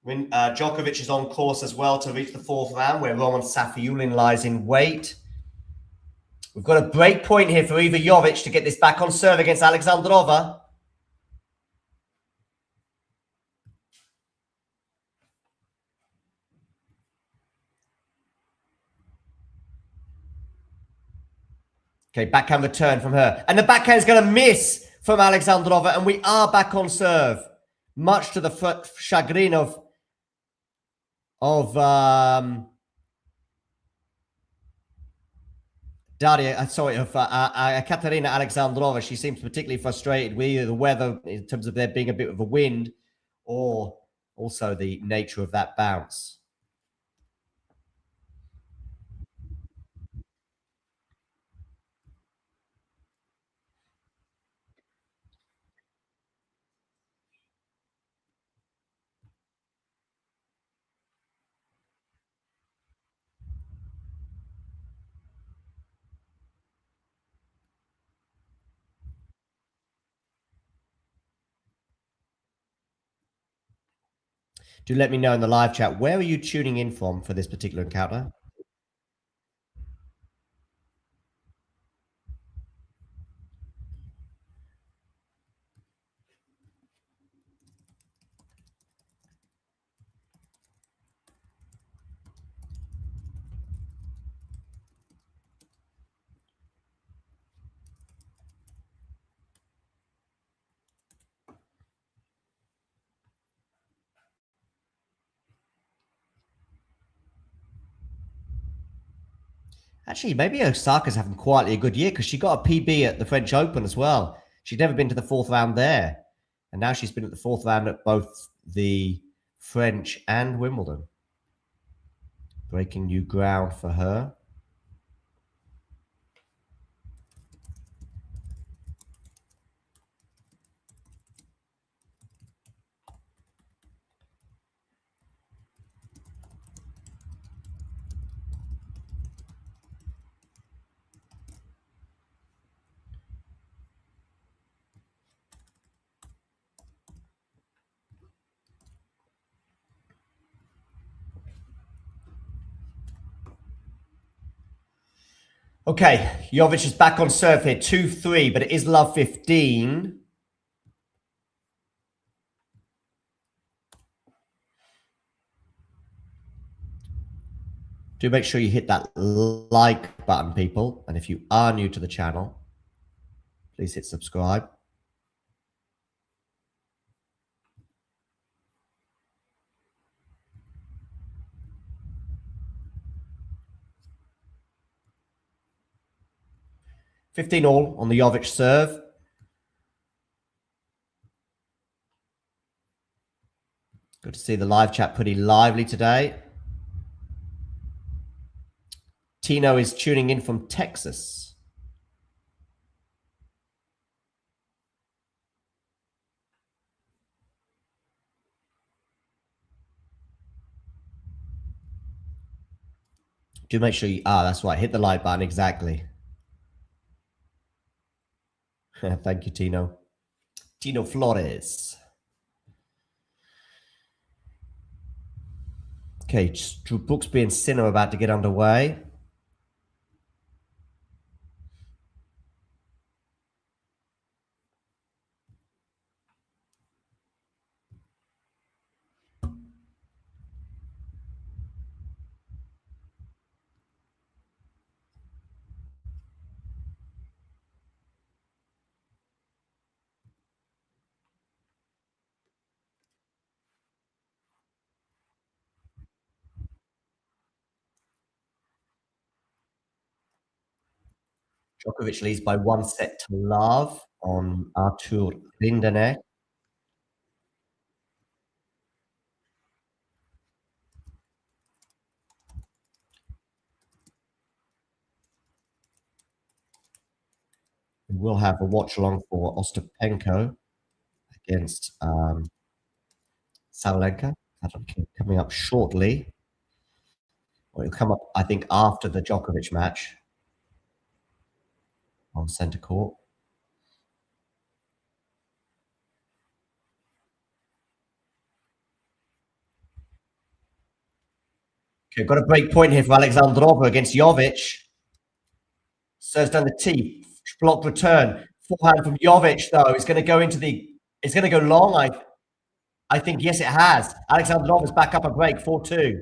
Djokovic is on course as well to reach the 4th round, where Roman Safiullin lies in wait. We've got a break point here for Iva Jovic to get this back on serve against Alexandrova. Okay, backhand return from her. And the backhand's going to miss from Alexandrova, and we are back on serve. Much to the chagrin of Ekaterina Alexandrova. She seems particularly frustrated with either the weather in terms of there being a bit of a wind or also the nature of that bounce. Do let me know in the live chat, where are you tuning in from for this particular encounter? Actually, maybe Osaka's having quietly a good year because she got a PB at the French Open as well. She'd never been to the 4th round there. And now she's been at the 4th round at both the French and Wimbledon. Breaking new ground for her. Okay, Jovic is back on serve here, 2-3, but it is love 15. Do make sure you hit that like button, people. And if you are new to the channel, please hit subscribe. $15 on the Jovic serve. Good to see the live chat pretty lively today. Tino is tuning in from Texas. Do make sure you... that's right. Hit the like button. Exactly. Thank you, Tino. Tino Flores. Okay, Drew Brooksby and Sinner about to get underway. Djokovic leads by 1 set to love on Artur Rinderknech. We will have a watch along for Ostapenko against Sabalenka. Coming up shortly. Well, it'll come up, I think, after the Djokovic match on centre court. Okay, got a break point here for Alexandrova against Jovic. Serves down the tee. Blocked return. Forehand from Jovic, though. It's going to go into the... It's going to go long, I think. Yes, it has. Alexandrova's back up a break, 4-2.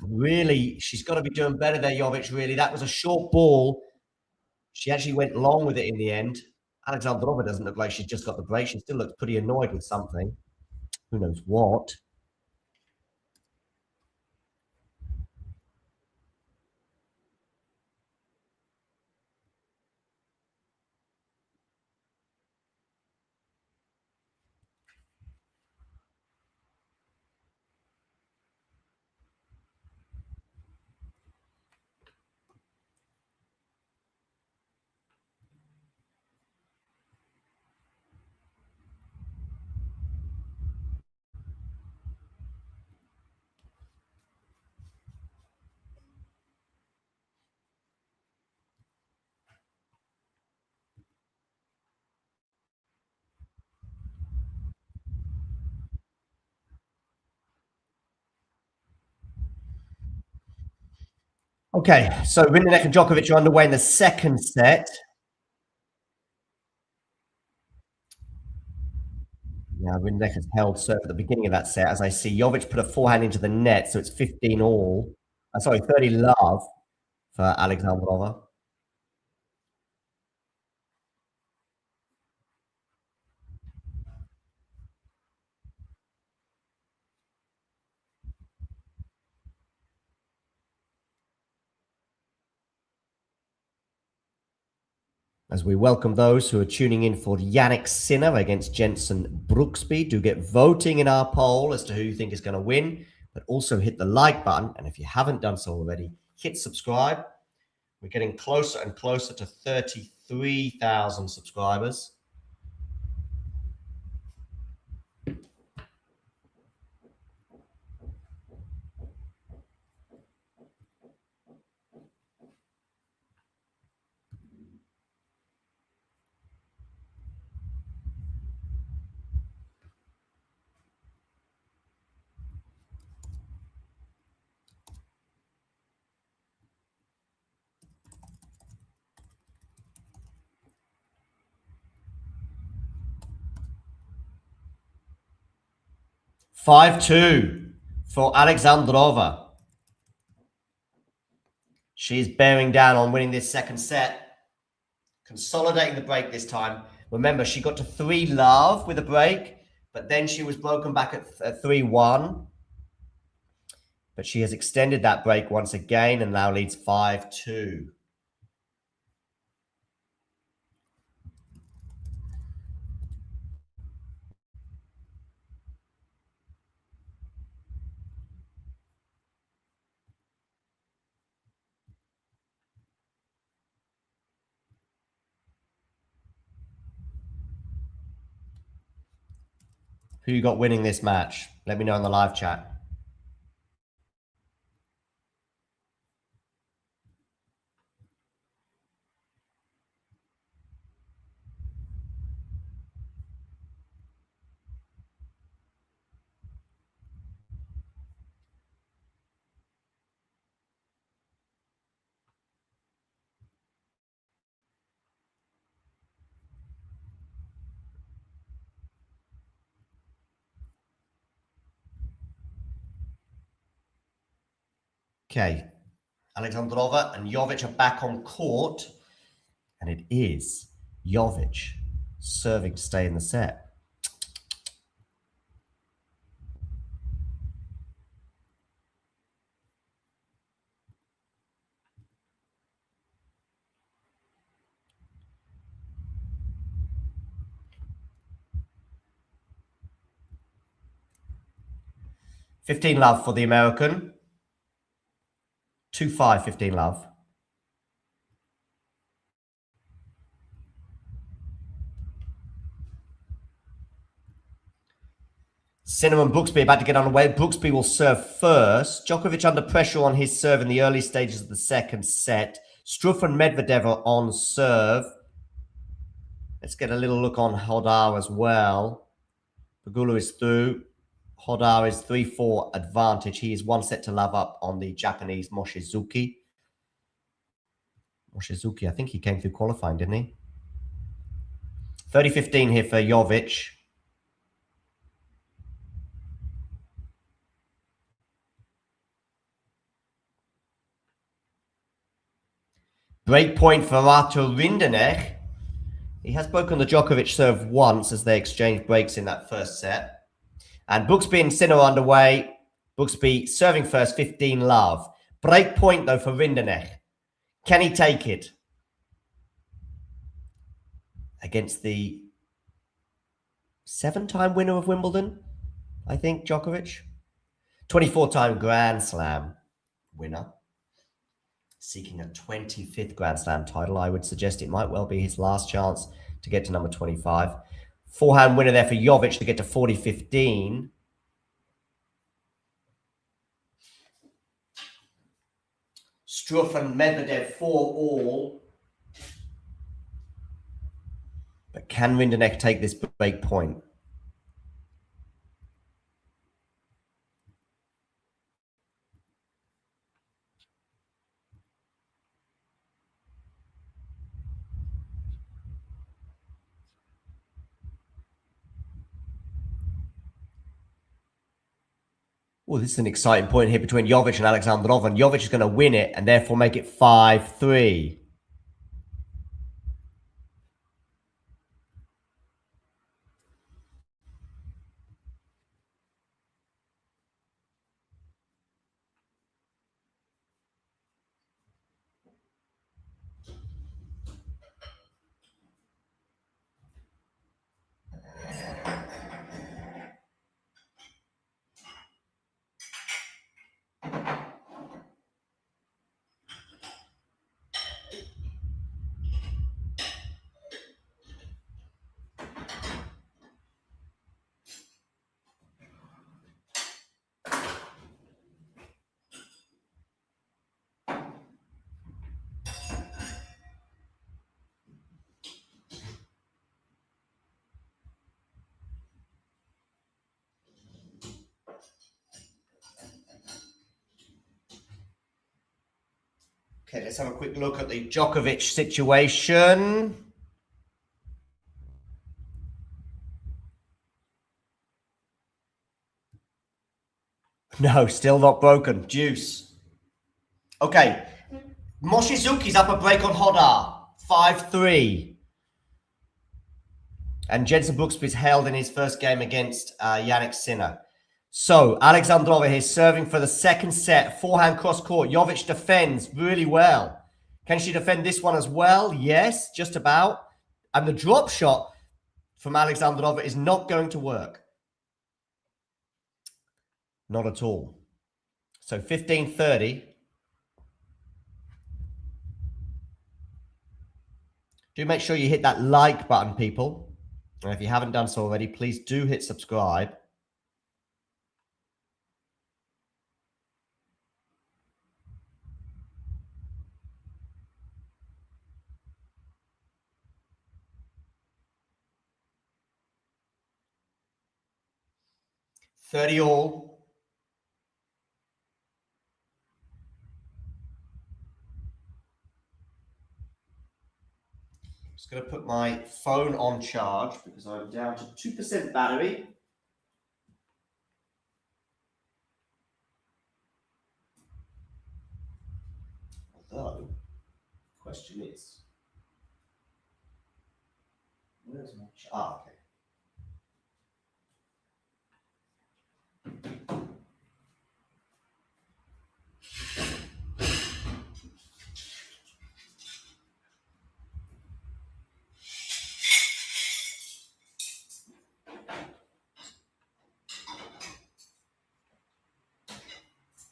Really, she's got to be doing better there, Jovic, really. That was a short ball. She actually went long with it in the end. Alexandrova doesn't look like she's just got the break. She still looks pretty annoyed with something. Who knows what. Okay, so Rinderknech and Djokovic are underway in the second set. Now, Rinderknech has held serve at the beginning of that set. As I see, Jovic put a forehand into the net, so it's 15-all. Sorry, 30 love for Alexandrova. As we welcome those who are tuning in for Jannik Sinner against Jenson Brooksby. Do get voting in our poll as to who you think is going to win, but also hit the like button. And if you haven't done so already, hit subscribe. We're getting closer and closer to 33,000 subscribers. 5-2 for Alexandrova. She's bearing down on winning this second set. Consolidating the break this time. Remember, she got to 3-love with a break, but then she was broken back at 3-1. But she has extended that break once again and now leads 5-2. Who you got winning this match? Let me know in the live chat. Okay, Alexandrova and Jovic are back on court, and it is Jovic serving to stay in the set. $15-love for the American. 2-5, 15-love. Sinner and Brooksby about to get underway. Brooksby will serve first. Djokovic under pressure on his serve in the early stages of the second set. Struff and Medvedev are on serve. Let's get a little look on Hodar as well. Pegula is through. Hodar is 3-4 advantage. He is 1 set to love up on the Japanese Moshizuki. Moshizuki, I think he came through qualifying, didn't he? 30-15 here for Jovic. Break point for Arthur Rinderknech. He has broken the Djokovic serve once as they exchanged breaks in that first set. And Brooksby and Sinner underway. Brooksby serving first, 15-love. Break point, though, for Rinderknech. Can he take it? Against the 7-time winner of Wimbledon, I think, Djokovic. 24-time Grand Slam winner. Seeking a 25th Grand Slam title. I would suggest it might well be his last chance to get to number 25. Forehand winner there for Jovic to get to 40-15. Struff and Medvedev 4-all. But can Rinderknech take this break point? Well, this is an exciting point here between Jovic and Alexandrova, and Jovic is going to win it and therefore make it 5-3. Okay, let's have a quick look at the Djokovic situation. No, still not broken. Deuce. Okay. Moshizuki's up a break on Hodar. 5-3. And Jensen Brooksby's held in his first game against Yannick Sinner. So, Alexandrova here serving for the second set. Forehand cross court. Jovic defends really well. Can she defend this one as well? Yes, just about. And the drop shot from Alexandrova is not going to work. Not at all. So 15-30. Do make sure you hit that like button, people. And if you haven't done so already, please do hit subscribe. $30 all. Just going to put my phone on charge because I'm down to 2% battery. Although, the question is, where's my charge? Ah, okay.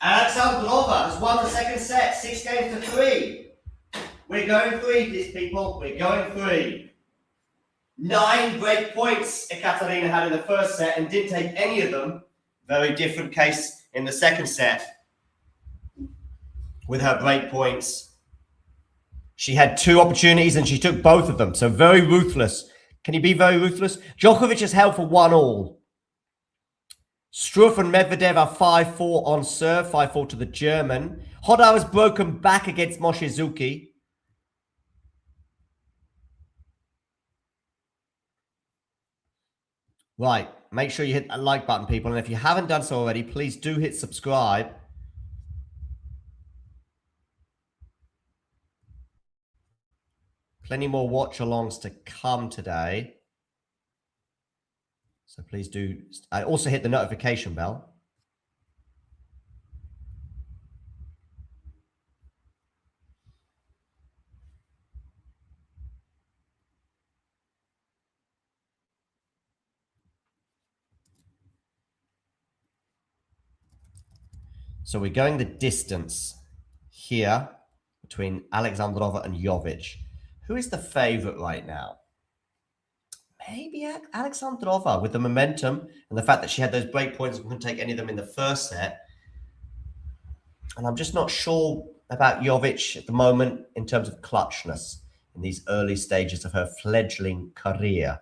Alexandrova has won the second set, 6-3. We're going 3, these people. We're going 3. 9 break points Ekaterina had in the first set and didn't take any of them. Very different case in the second set with her break points. She had 2 opportunities and she took both of them. So very ruthless. Can you be very ruthless? Djokovic has held for 1-all. Struff and Medvedev are 5-4 on serve, 5-4 to the German. Hodar has broken back against Moshizuki. Right, make sure you hit that like button, people. And if you haven't done so already, please do hit subscribe. Plenty more watch-alongs to come today. So please do. I also hit the notification bell. So we're going the distance here between Alexandrova and Jovic. Who is the favorite right now? Maybe Alexandrova with the momentum and the fact that she had those break points and couldn't take any of them in the first set. And I'm just not sure about Jovic at the moment in terms of clutchness in these early stages of her fledgling career.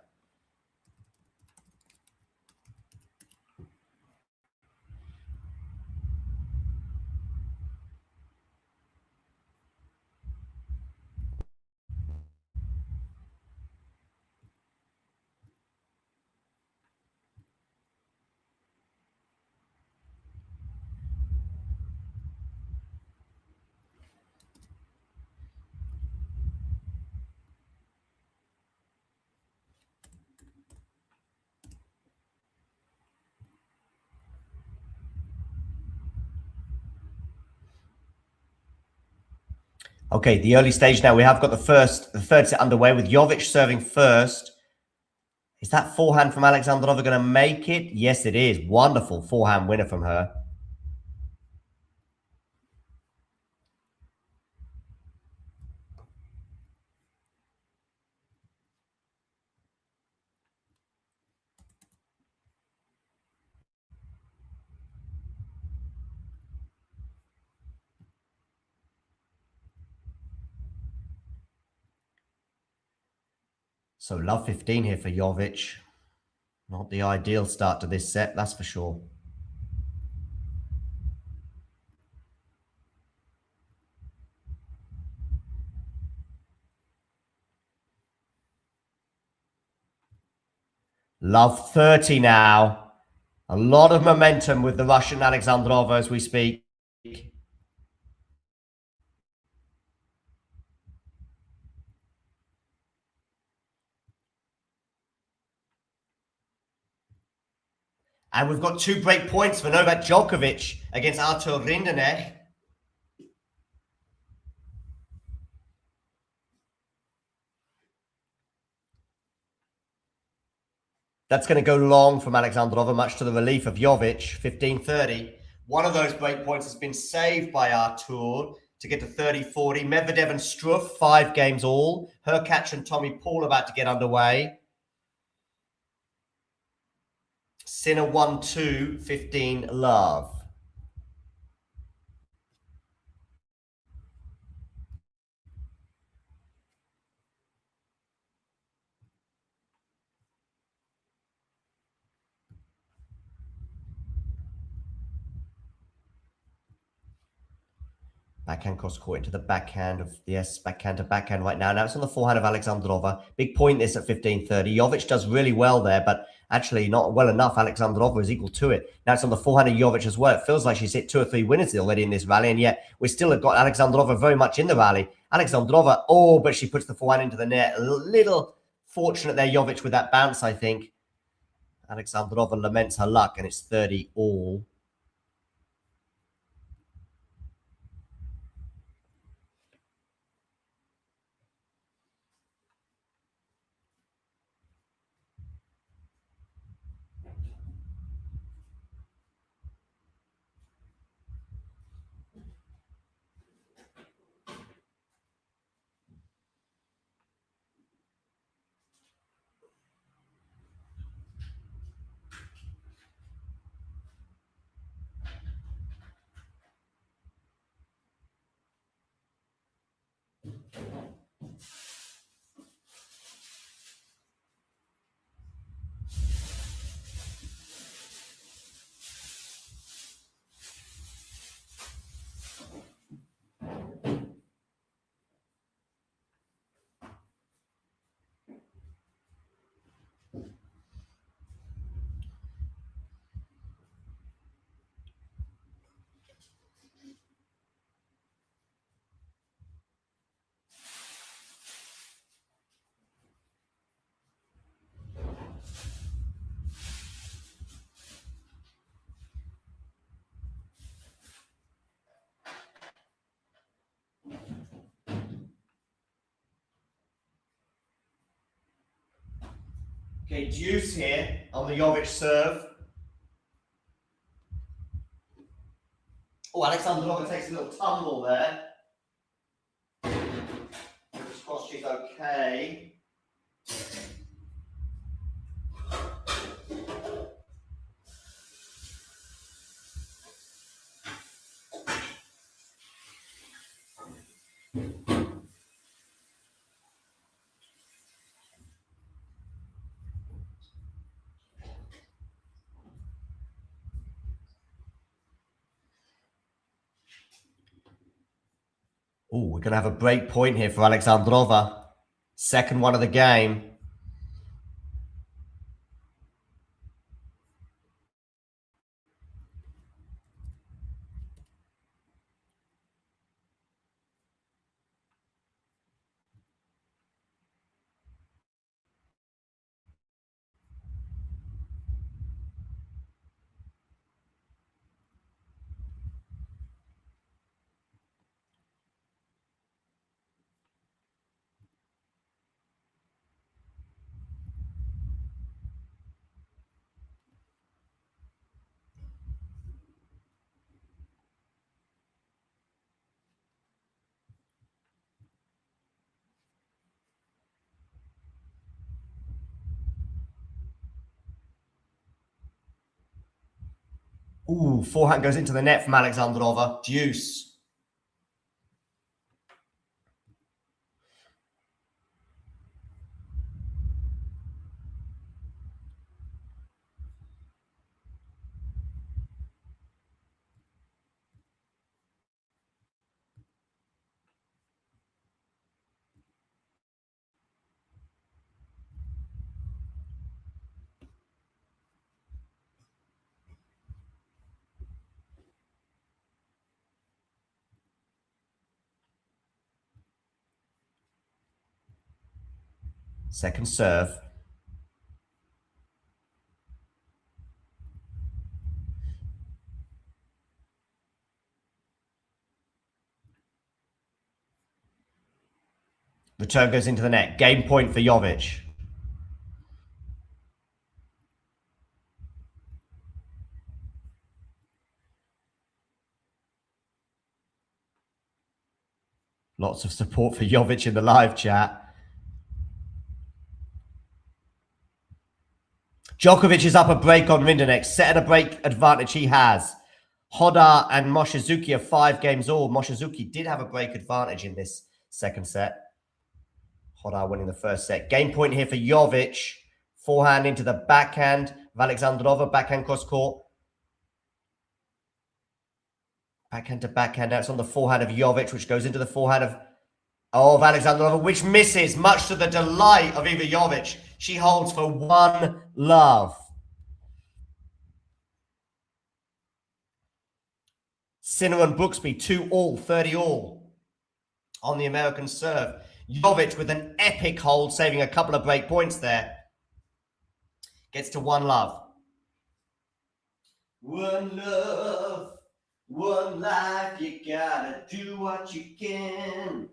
Okay, the early stage now. We have got the third set underway with Jovic serving first. Is that forehand from Alexandrova going to make it? Yes, it is. Wonderful forehand winner from her. So love 15 here for Jovic. Not the ideal start to this set, that's for sure. Love 30 now. A lot of momentum with the Russian Alexandrova as we speak. And we've got 2 break points for Novak Djokovic against Artur Rinderknech. That's going to go long from Alexandrova, much to the relief of Jovic, 15-30. One of those break points has been saved by Artur to get to 30-40. Medvedev and Struff, 5 games all. Hurkacz and Tommy Paul about to get underway. Sinner 1-2, 15 love. Backhand cross court into the backhand of, yes, backhand to backhand right now. Now it's on the forehand of Alexandrova. Big point this at 15-30. Jovic does really well there, but actually not well enough. Alexandrova is equal to it. Now it's on the forehand of Jovic as well. It feels like she's hit 2 or 3 winners already in this rally, and yet we still have got Alexandrova very much in the rally. Alexandrova, oh, but she puts the forehand into the net. A little fortunate there, Jovic, with that bounce, I think. Alexandrova laments her luck, and it's 30 all. Okay, deuce here on the Jovic serve. Oh, Alexandrova takes a little tumble there. Fingers crossed she's okay. Oh, we're going to have a break point here for Alexandrova. Second one of the game. Ooh, forehand goes into the net from Alexandrova. Deuce. Second serve. Return goes into the net. Game point for Jovic. Lots of support for Jovic in the live chat. Djokovic is up a break on Rinderknecht. Set a break advantage he has. Hodar and Moshizuki are 5 games all. Moshizuki did have a break advantage in this second set. Hodar winning the first set. Game point here for Jovic. Forehand into the backhand of Alexandrova. Backhand cross court. Backhand to backhand. That's on the forehand of Jovic, which goes into the forehand of Alexandrova, which misses, much to the delight of Iva Jovic. She holds for 1-love. Sinner and Brooksby, 2-all, 30-all on the American serve. Jovic with an epic hold, saving a couple of break points there. Gets to 1-love. 1 love, 1 life, you gotta do what you can.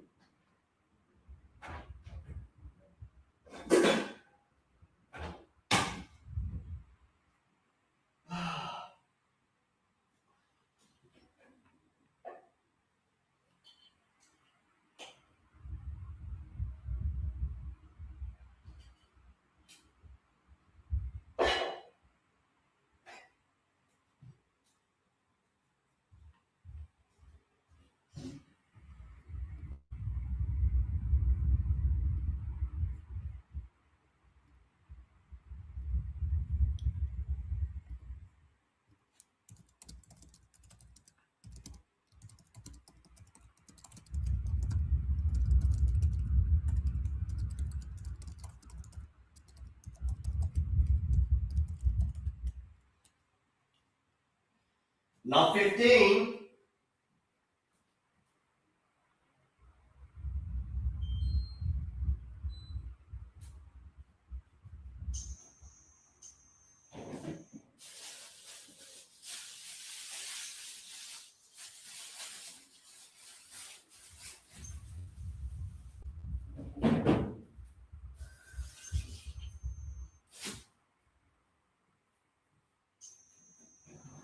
Love 15.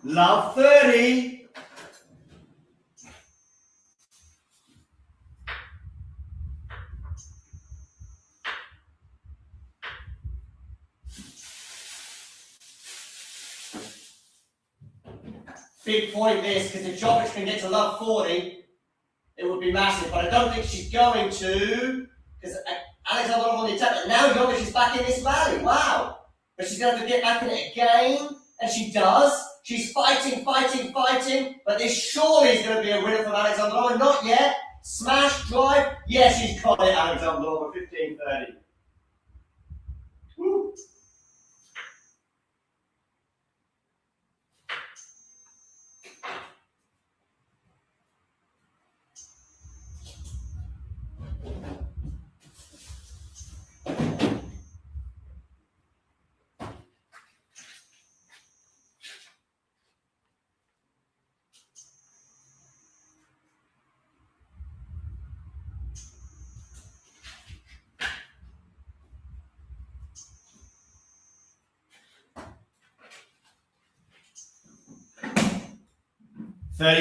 Love 30. Big point this, because if Jovic can get to love 40, it would be massive. But I don't think she's going to, because Alexandrova on the attack. And now Jovic is back in this rally. Wow. But she's going to have to get back in it again. And she does. She's fighting. But this surely is going to be a winner from Alexandrova. Not yet. Smash, drive. Yes, she's got it, Alexandrova. 15-30. Woo.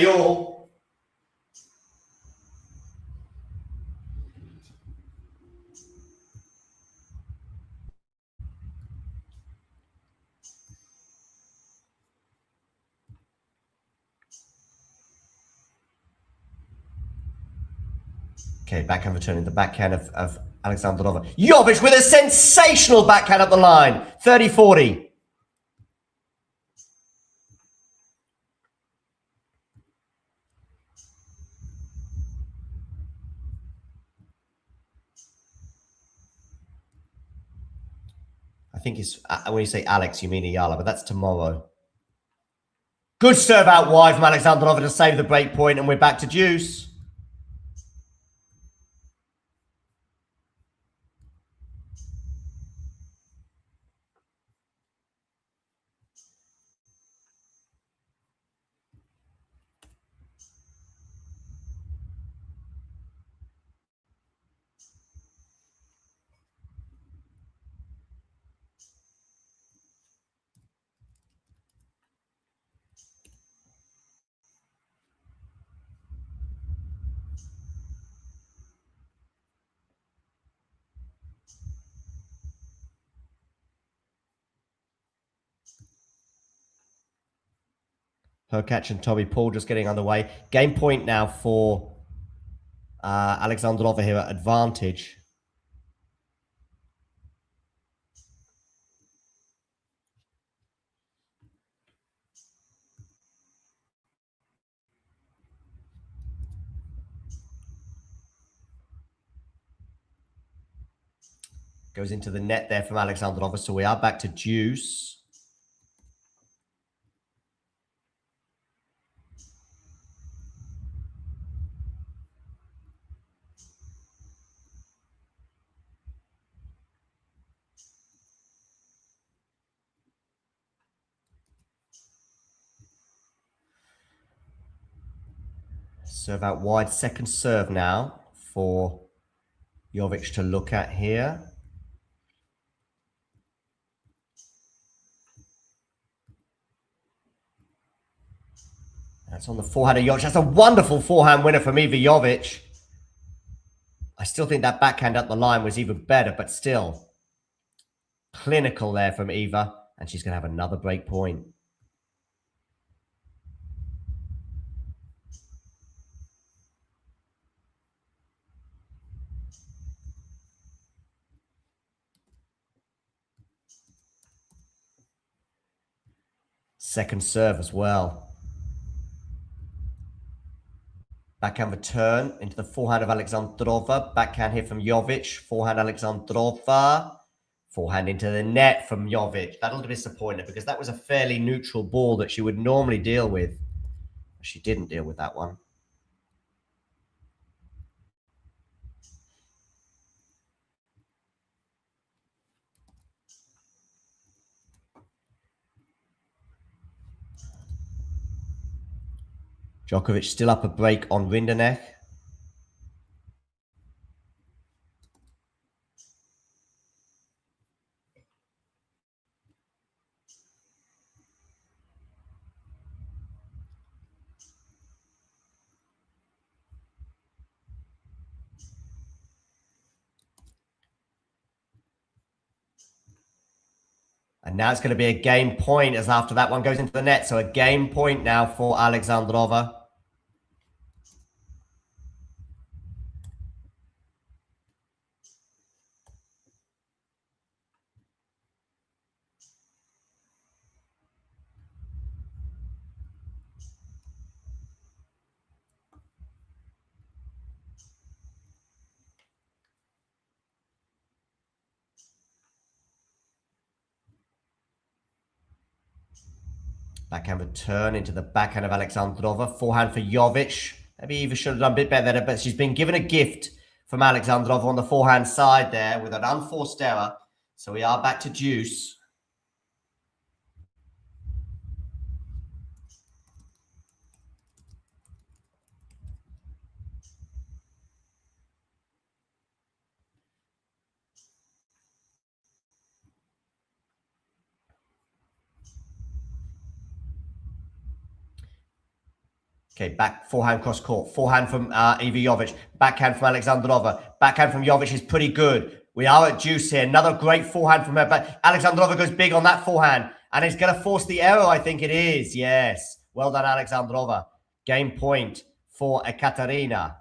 All. Okay, backhand returning the backhand of Alexandrova. Jovic with a sensational backhand up the line. 30-40. I think it's, when you say Alex, you mean Ayala, but that's tomorrow. Good serve out wide from Alexandrova to save the break point, and we're back to deuce. Hurkacz and Tommy Paul just getting underway. Game point now for Alexandrova here at advantage. Goes into the net there from Alexandrova. So we are back to deuce. Serve out wide. Second serve now for Jovic to look at here. That's on the forehand of Jovic. That's a wonderful forehand winner from Eva Jovic. I still think that backhand up the line was even better, but still clinical there from Eva. And she's going to have another break point. Second serve as well. Backhand return into the forehand of Alexandrova. Backhand here from Jovic. Forehand Alexandrova. Forehand into the net from Jovic. That'll disappoint her because that was a fairly neutral ball that she would normally deal with. She didn't deal with that one. Djokovic still up a break on Rinderknech. And now it's going to be a game point as after that one goes into the net. So a game point now for Alexandrova. Backhand return into the backhand of Alexandrova. Forehand for Jovic. Maybe Eva should have done a bit better there, but she's been given a gift from Alexandrova on the forehand side there with an unforced error. So we are back to deuce. Okay, back forehand cross court. Forehand from Eva Jovic. Backhand from Alexandrova. Backhand from Jovic is pretty good. We are at deuce here. Another great forehand from her. But Alexandrova goes big on that forehand. And it's going to force the error, I think it is. Yes. Well done, Alexandrova. Game point for Ekaterina.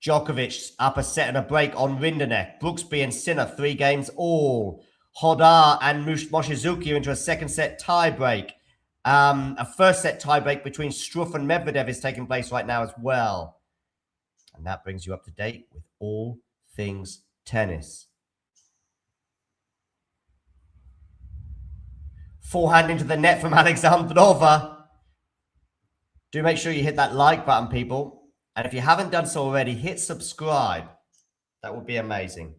Djokovic up a set and a break on Rinderknech. Brooksby and Sinner, 3 games all. Hodar and Moshizuki into a second set tie break. A first set tiebreak between Struff and Medvedev is taking place right now as well. And that brings you up to date with all things tennis. Forehand into the net from Alexandrova. Do make sure you hit that like button, people. And if you haven't done so already, hit subscribe. That would be amazing.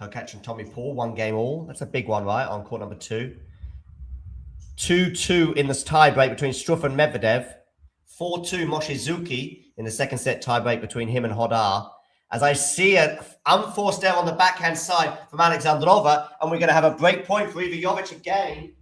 Hurkacz and Tommy Paul, 1 game all. That's a big one, right? On court number 2. 2-2 in this tiebreak between Struff and Medvedev. 4-2 Moshizuki in the second set tiebreak between him and Hodar. As I see an unforced error on the backhand side from Alexandrova, and we're going to have a break point for Eva Jovic again.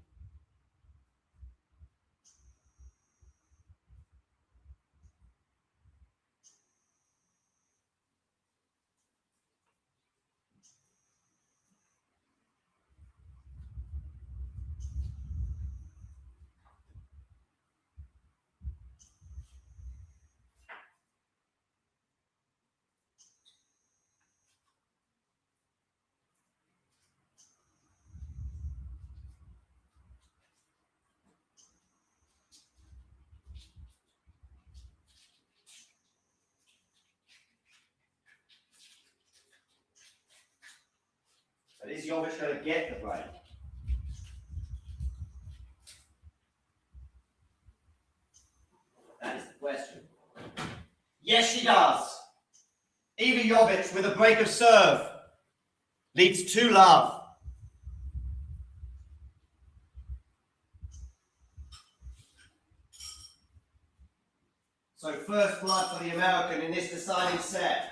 But is Jovic going to get the break? That is the question. Yes, she does. Iva Jovic with a break of serve leads 2-love. So first blood for the American in this deciding set.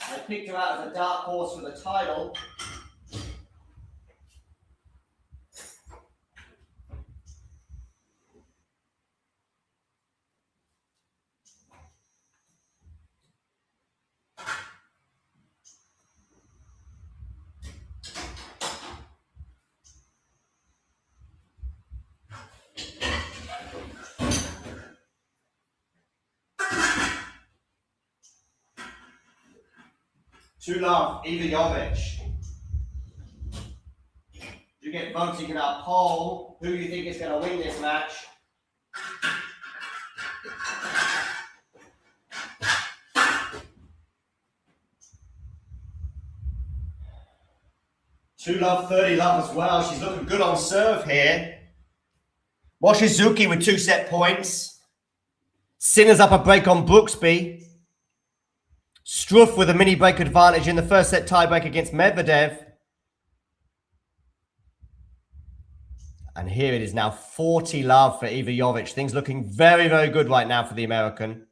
I picked her out as a dark horse for the title. Two love, Iva Jovic. You get voting in our poll. Who you think is going to win this match? Two love, 30 love as well. She's looking good on serve here. Mochizuki with 2 set points. Sinner's up a break on Brooksby. Struff with a mini break advantage in the first set tiebreak against Medvedev. And here it is now 40 love for Iva Jovic. Things looking very, very good right now for the American.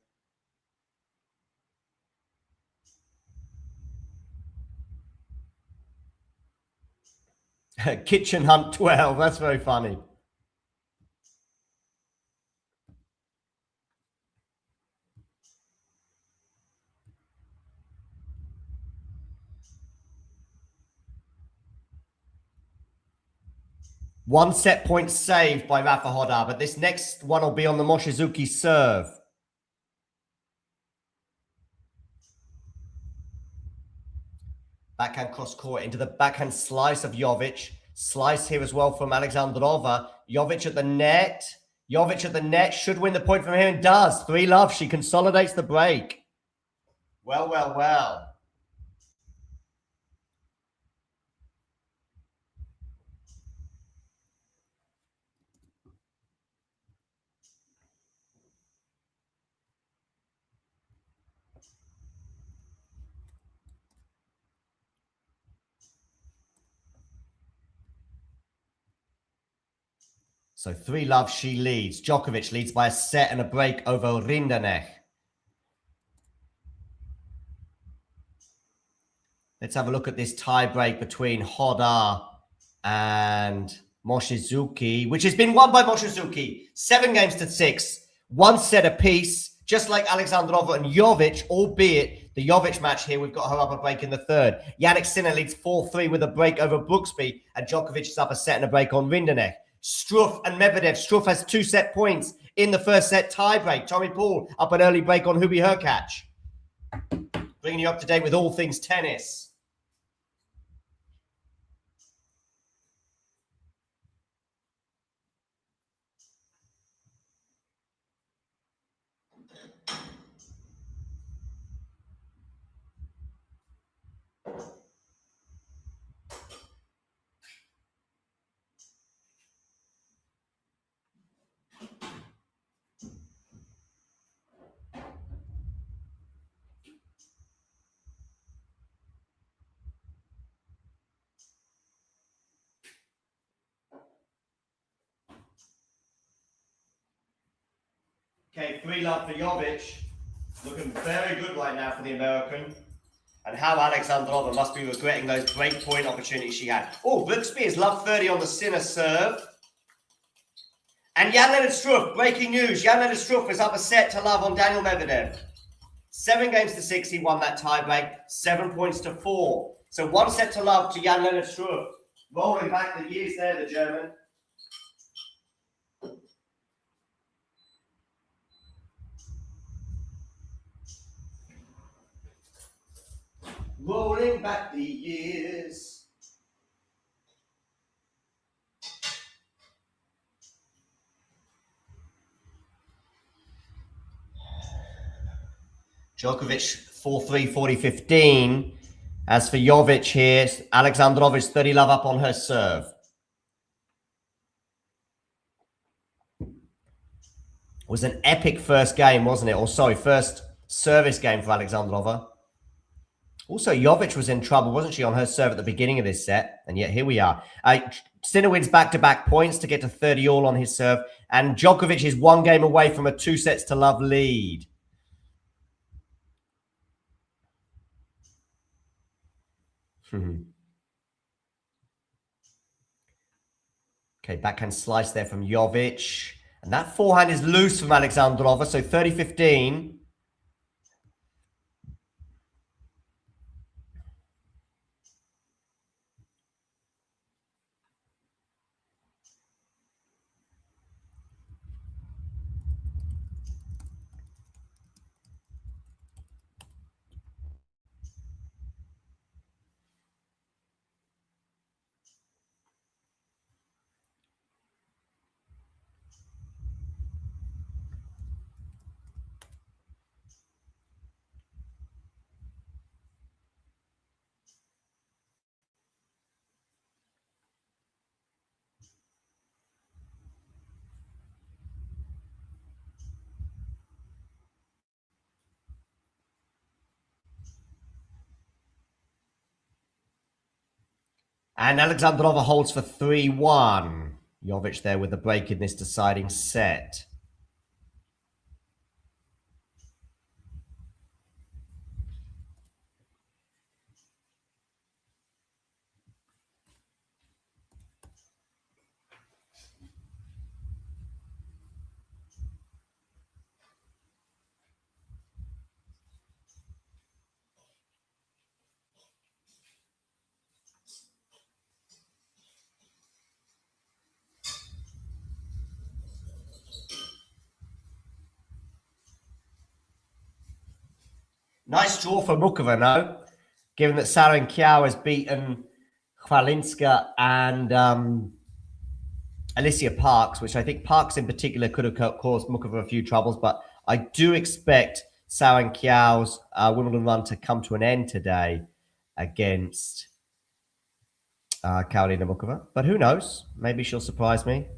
Kitchen Hunt 12. That's very funny. One set point saved by Rafa Hodar, but this next one will be on the Mochizuki serve. Backhand cross court into the backhand slice of Jovic. Slice here as well from Alexandrova. Jovic at the net. Jovic at the net should win the point from here and does. 3 love. She consolidates the break. Well, well, well. So 3 love, she leads. Djokovic leads by a set and a break over Rinderknech. Let's have a look at this tie break between Hodar and Mochizuki, which has been won by Mochizuki. 7 games to 6. 1 set apiece, just like Alexandrova and Jovic, albeit the Jovic match here, we've got her up a break in the third. Jannik Sinner leads 4-3 with a break over Brooksby, and Djokovic is up a set and a break on Rinderknech. Struff and Medvedev. Struff has 2 set points in the first set tiebreak. Tommy Paul up an early break on Hubie Hurkacz. Bringing you up to date with all things tennis. Okay, 3 love for Jovic. Looking very good right now for the American. And how Alexandrova must be regretting those break point opportunities she had. Oh, Brooksby is love 30 on the Sinner serve. And Jan-Lennard Struff, breaking news. Jan-Lennard Struff is up a set to love on Daniel Medvedev. 7 games to 6, he won that tiebreak. 7 points to 4. So 1 set to love to Jan-Lennard Struff. Rolling back the years there, the German. Rolling back the years. Djokovic 4-3, 40-15. As for Jovic here, Alexandrova is 30 love up on her serve. It was an epic first game, wasn't it? Or sorry, first service game for Alexandrova. Also, Jovic was in trouble, wasn't she, on her serve at the beginning of this set? And yet here we are. Sinner wins back-to-back points to get to 30 all on his serve. And Djokovic is one game away from a 2-sets-to-love lead. Okay, backhand slice there from Jovic. And that forehand is loose from Alexandrova, so 30-15. And Alexandrova holds for 3-1. Jovic there with the break in this deciding set. Nice draw for Mukova, no? Given that Sarin Kiao has beaten Khvalinska and Alicia Parks, which I think Parks in particular could have caused Mukova a few troubles, but I do expect Sarin Kiao's Wimbledon run to come to an end today against Ekaterina Mukova. But who knows? Maybe she'll surprise me.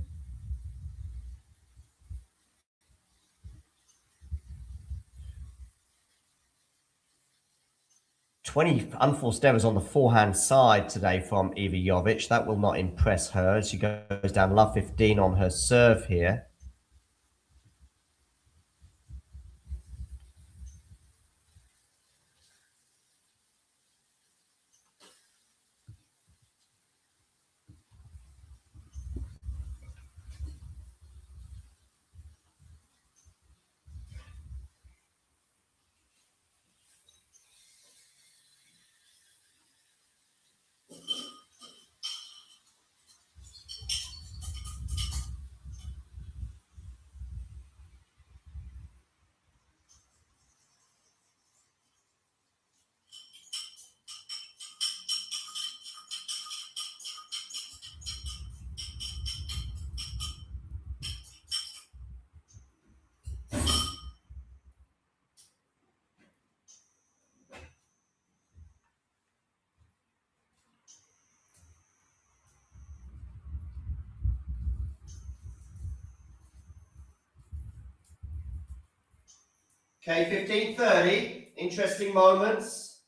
20 unforced errors on the forehand side today from Iva Jovic. That will not impress her. She goes down love 15 on her serve here. Okay, 15:30. Interesting moments.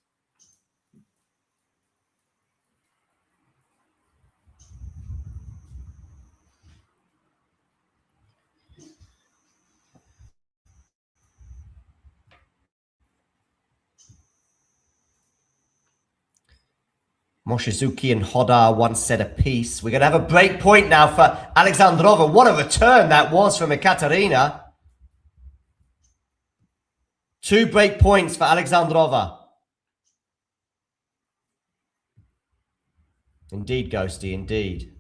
Moshizuki and Hodar one set apiece. We're going to have a break point now for Alexandrova. What a return that was from Ekaterina. 2 break points for Alexandrova. Indeed, Ghosty, indeed.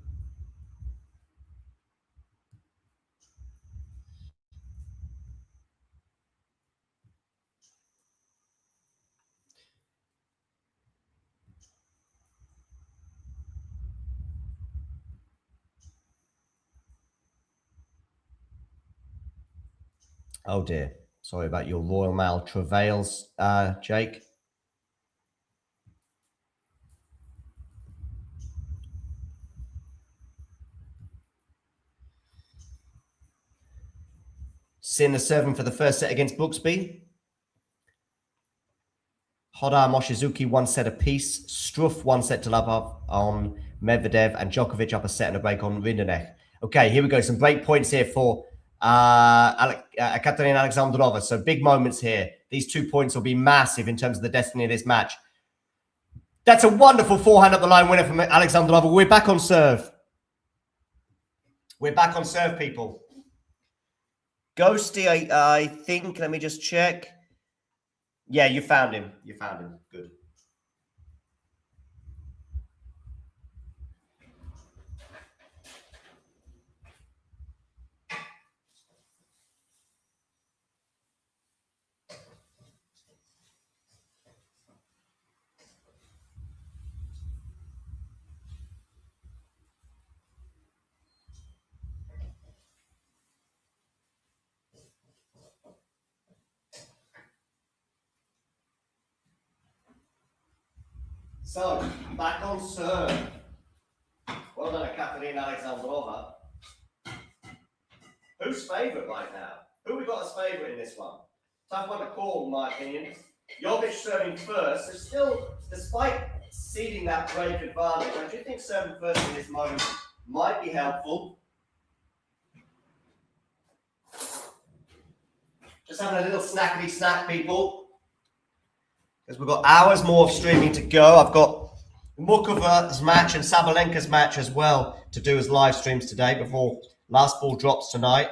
Oh dear. Sorry about your Royal Mail travails, Jake. Sinner serving for the first set against Brooksby. Hoda, Mochizuki, 1 set apiece. Struff, 1 set to love on Medvedev, and Djokovic up a set and a break on Rinderknecht. Okay, here we go. Some break points here for Ekaterina Alexandrova. So big moments here. These 2 points will be massive in terms of the destiny of this match. That's a wonderful forehand up the line winner from Alexandrova. We're back on serve. We're back on serve, people. Ghosty, I think. Let me just check. Yeah, you found him. You found him. Good. So, back on serve. Well done, Ekaterina Alexandrova. Who's favourite right now? Who we got as favourite in this one? Tough one to call, in my opinion. Jovic serving first. So still, despite ceding that break advantage, I do think serving first in this moment might be helpful. Just having a little snackety snack, people. Because we've got hours more of streaming to go. I've got Mukova's match and Sabalenka's match as well to do as live streams today before last ball drops tonight.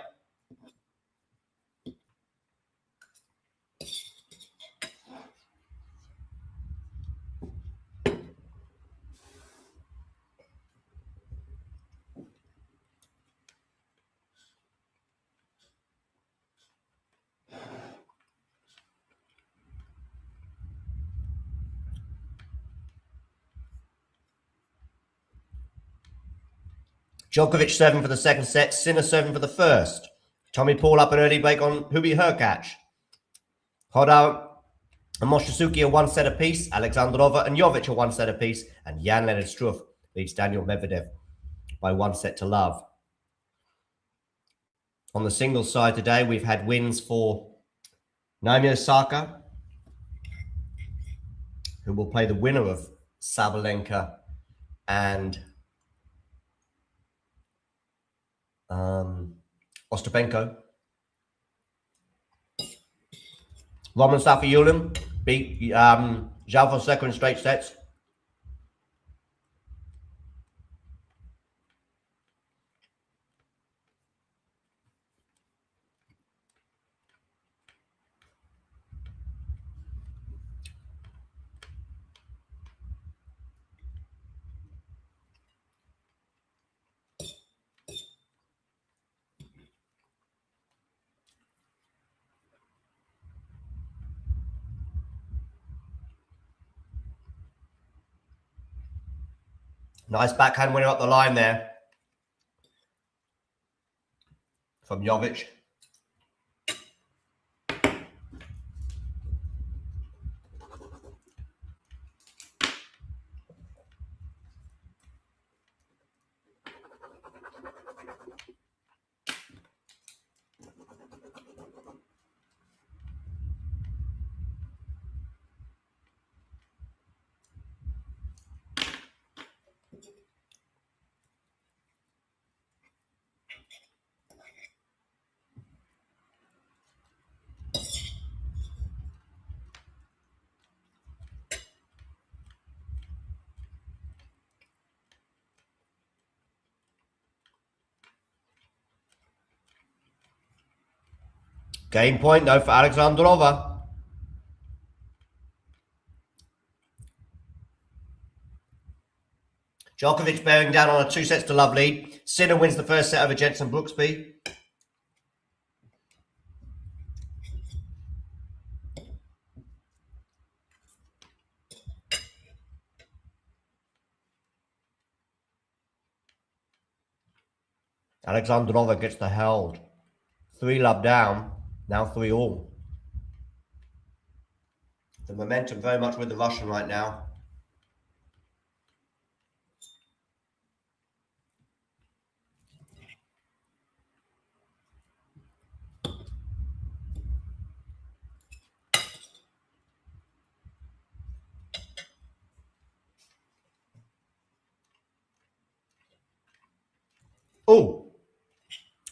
Djokovic serving for the second set. Sinner serving for the first. Tommy Paul up an early break on Hubi Hurkacz. Hoda and Mochizuki are 1 set apiece. Alexandrova and Jovic are 1 set apiece. And Jan-Lennard Struff leads Daniel Medvedev by 1 set to love. On the singles side today, we've had wins for Naomi Osaka, who will play the winner of Sabalenka and Ostapenko. Roman Safiullin beat João Fonseca in straight sets. Nice backhand winner up the line there from Jovic. Game point though for Alexandrova. Djokovic bearing down on a 2 sets to love lead. Sinner wins the first set over Jensen Brooksby. Alexandrova gets the held. 3 love down, now 3 all. The momentum very much with the Russian right now.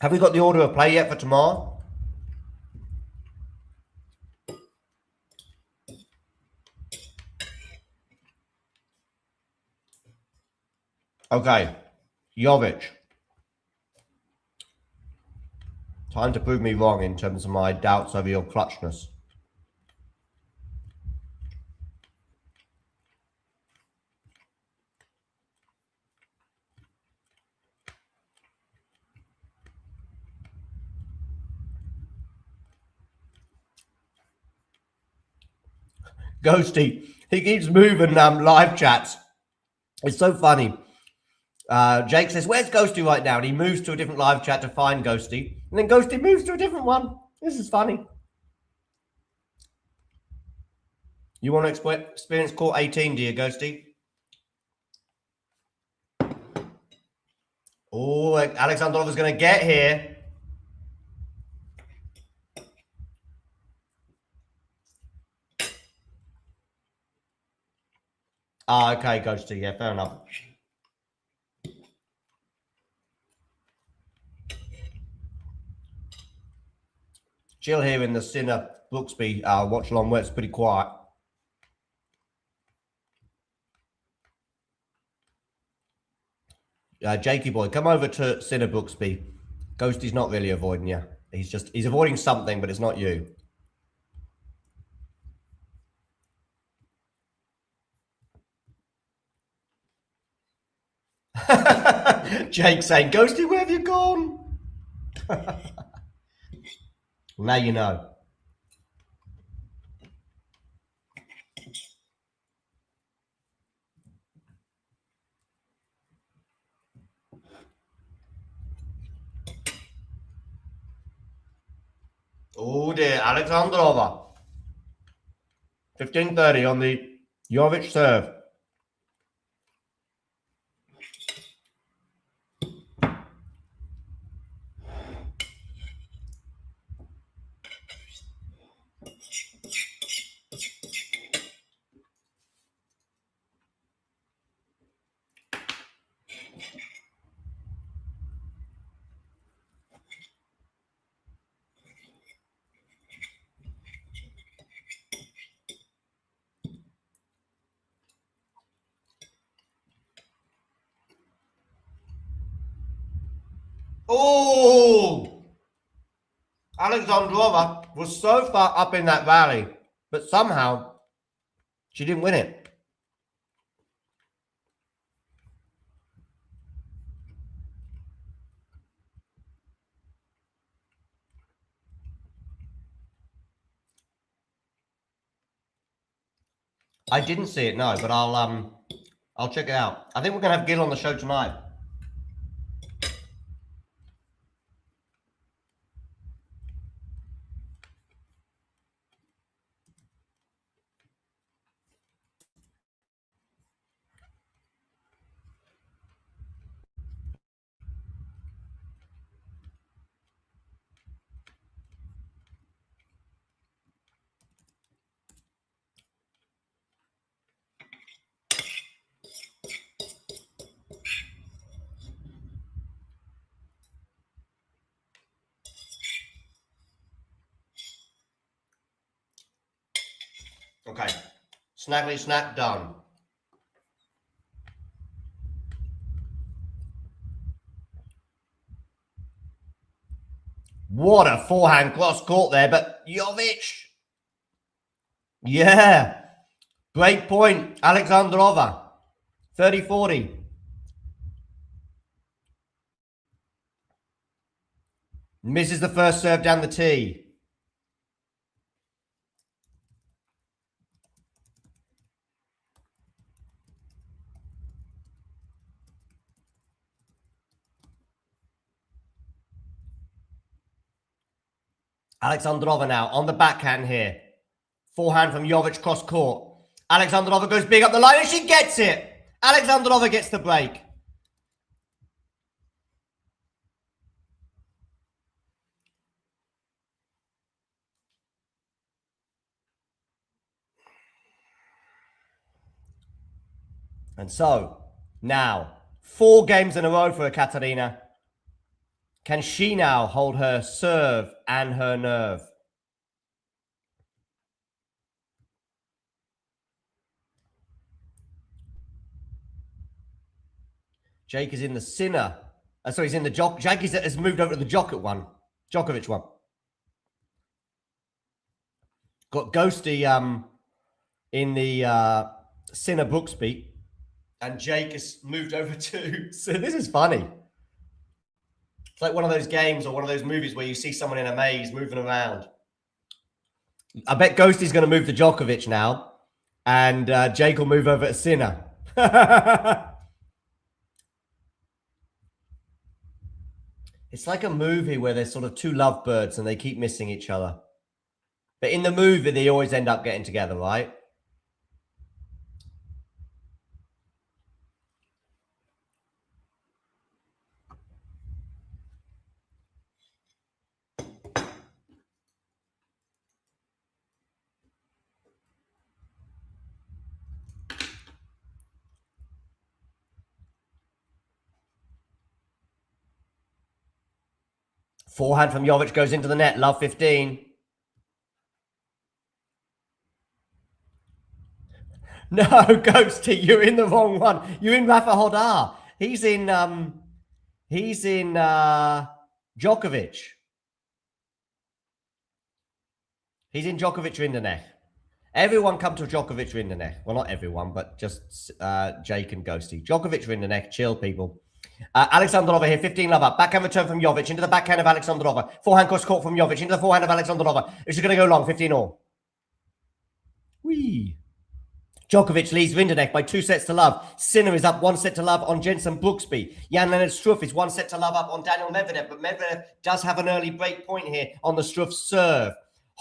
Have we got the order of play yet for tomorrow? Okay. Jovic. Time to prove me wrong in terms of my doubts over your clutchness. Ghosty, he keeps moving live chats. It's so funny. Jake says, where's Ghosty right now? And he moves to a different live chat to find Ghosty. And then Ghosty moves to a different one. This is funny. You want to experience court 18, do you, Ghosty? Oh, Alexandrova's going to get here. Okay, Ghosty. Yeah, fair enough. Chill here in the Sinner Brooksby watch along where it's pretty quiet. Jakey boy, come over to Sinner Brooksby. Ghosty's not really avoiding you. He's avoiding something, but it's not you. Jake saying, Ghosty, where have you gone? Now you know. Oh dear, Alexandrova. 15:30 on the Jovic serve. Oh! Alexandrova was so far up in that rally, but somehow she didn't win it. I didn't see it, no, but I'll check it out. I think we're gonna have Gil on the show tonight. Okay, snaggly snap done. What a forehand cross court there, but Jovic. Yeah, great point, Alexandrova. 30-40. Misses the first serve down the tee. Alexandrova now on the backhand here. Forehand from Jovic cross court. Alexandrova goes big up the line and she gets it. Alexandrova gets the break. And so, now, 4 games in a row for Ekaterina. Can she now hold her serve and her nerve? Jake is in the Sinner. Sorry, he's in the Jock. Jake has moved over to the Djokovic one. Got Ghosty in the Sinner Brooksby. And Jake has moved over to... So this is funny. It's like one of those games or one of those movies where you see someone in a maze moving around. I bet Ghosty's going to move to Djokovic now. And Jake will move over to Sinner. It's like a movie where there's sort of two lovebirds and they keep missing each other. But in the movie, they always end up getting together, right? Forehand from Jovic goes into the net. Love 15. No, Ghosty, you're in the wrong one. You're in Rafa Hodar. He's in Djokovic. He's in Djokovic Rinderknech. Everyone come to Djokovic Rinderknech. Well, not everyone, but just Jake and Ghosty. Djokovic Rinderknech. Chill, people. Alexandrova here, 15 love up. Backhand return from Jovic into the backhand of Alexandrova. Forehand cross court from Jovic into the forehand of Alexandrova. This is going to go long, 15 all. Whee. Djokovic leads Rinderknech by 2 sets to love. Sinner is up 1 set to love on Jensen Brooksby. Jan-Lennard Struff is 1 set to love up on Daniel Medvedev, but Medvedev does have an early break point here on the Struff serve.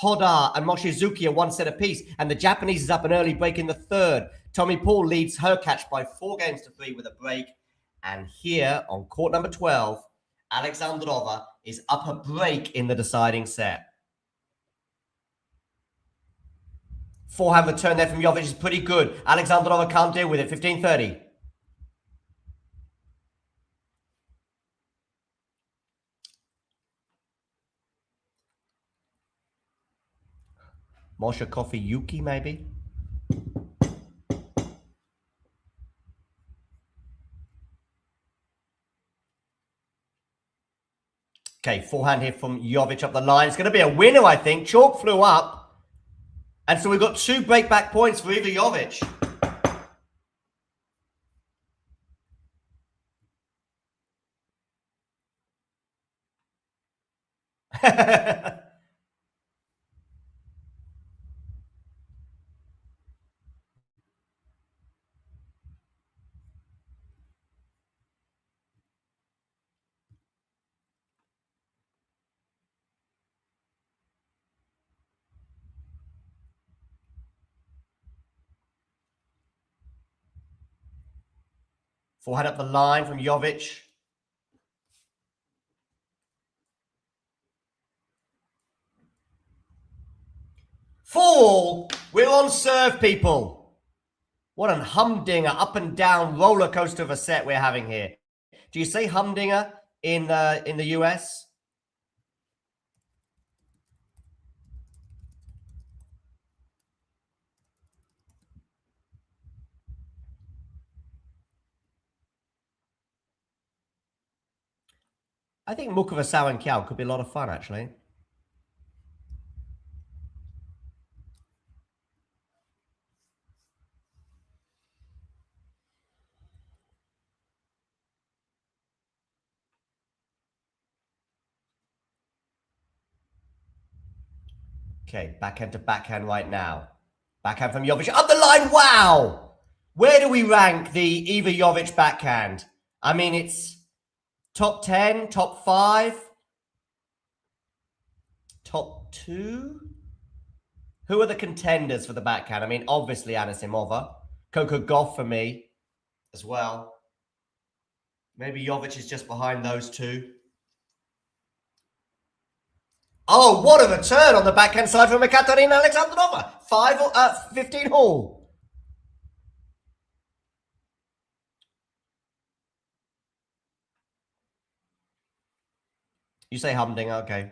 Hodar and Moshizuki are 1 set apiece, and the Japanese is up an early break in the third. Tommy Paul leads her catch by 4 games to 3 with a break. And here on court number 12, Alexandrova is up a break in the deciding set. Forehand return there from Jovic is pretty good. Alexandrova can't deal with it. 15-30. Moshe Coffee Yuki, maybe? Okay, forehand here from Jovic up the line. It's going to be a winner, I think. Chalk flew up. And so we've got 2 break-back points for Iva Jovic. Forehand up the line from Jovic. Fall. We're on serve, people. What an humdinger, up and down roller coaster of a set we're having here. Do you say humdinger in the US? I think Mukova Sao and Kiao could be a lot of fun, actually. Okay, backhand to backhand right now. Backhand from Jovic. Up the line, wow! Where do we rank the Iva Jovic backhand? I mean, it's top 10, top 5, top 2? Who are the contenders for the backhand? I mean, obviously Anisimova. Coco Gauff for me as well. Maybe Jovic is just behind those 2. Oh, what a return on the backhand side from Ekaterina Alexandrova. 15 all. You say humdinger, okay.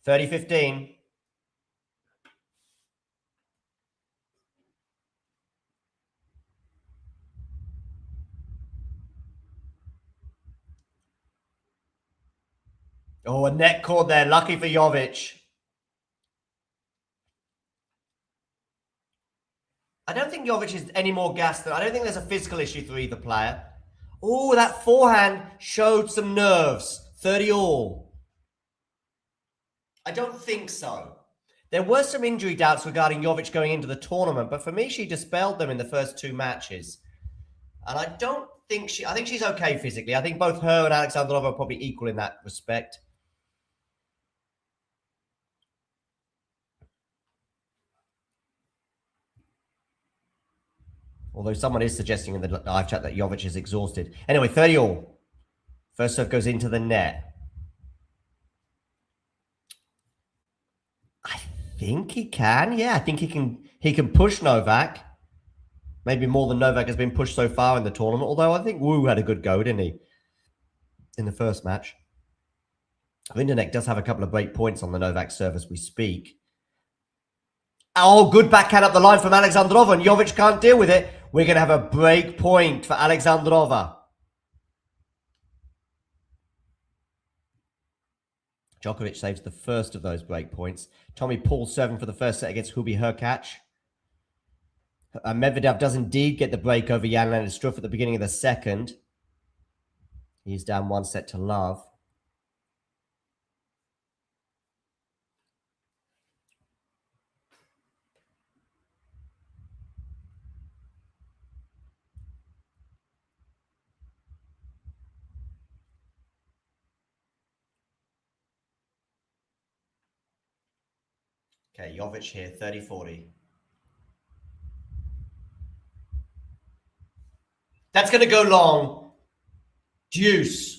$30-15. Oh, a net cord there. Lucky for Jovic. I don't think Jovic is any more gassed than... I don't think there's a physical issue for either player. Oh, that forehand showed some nerves. 30-all. I don't think so. There were some injury doubts regarding Jovic going into the tournament, but for me, she dispelled them in the first 2 matches. And I don't think I think she's okay physically. I think both her and Alexandrova are probably equal in that respect. Although someone is suggesting in the live chat that Jovic is exhausted. Anyway, 30-all. First serve goes into the net. I think he can. Yeah, I think he can push Novak. Maybe more than Novak has been pushed so far in the tournament. Although I think Wu had a good go, didn't he? In the first match. Rinderknech does have a couple of break points on the Novak serve as we speak. Oh, good backhand up the line from Alexandrova, and Jovic can't deal with it. We're going to have a break point for Alexandrova. Djokovic saves the first of those break points. Tommy Paul serving for the first set against Hubi Hurkacz. Medvedev does indeed get the break over Jan-Lennard Struff at the beginning of the second. He's down 1-0. Okay, Jovic here, 30-40. That's going to go long. Deuce.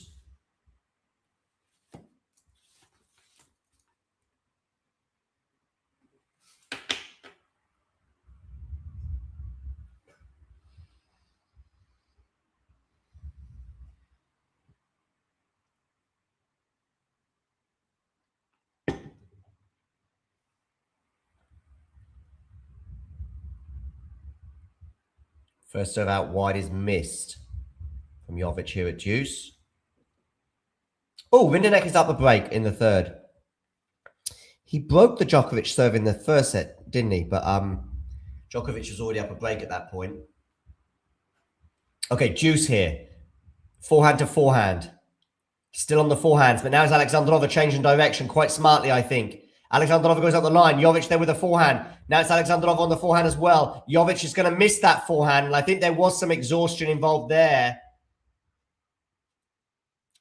First serve out wide is missed from Jovic here at deuce. Oh, Rinderknech is up a break in the third. He broke the Djokovic serve in the first set, didn't he? But Djokovic was already up a break at that point. Okay, deuce here. Forehand to forehand. Still on the forehands, but now it's Alexandrova changing direction quite smartly, I think. Alexandrova goes up the line. Jovic there with a forehand. Now it's Alexandrova on the forehand as well. Jovic is going to miss that forehand, and I think there was some exhaustion involved there.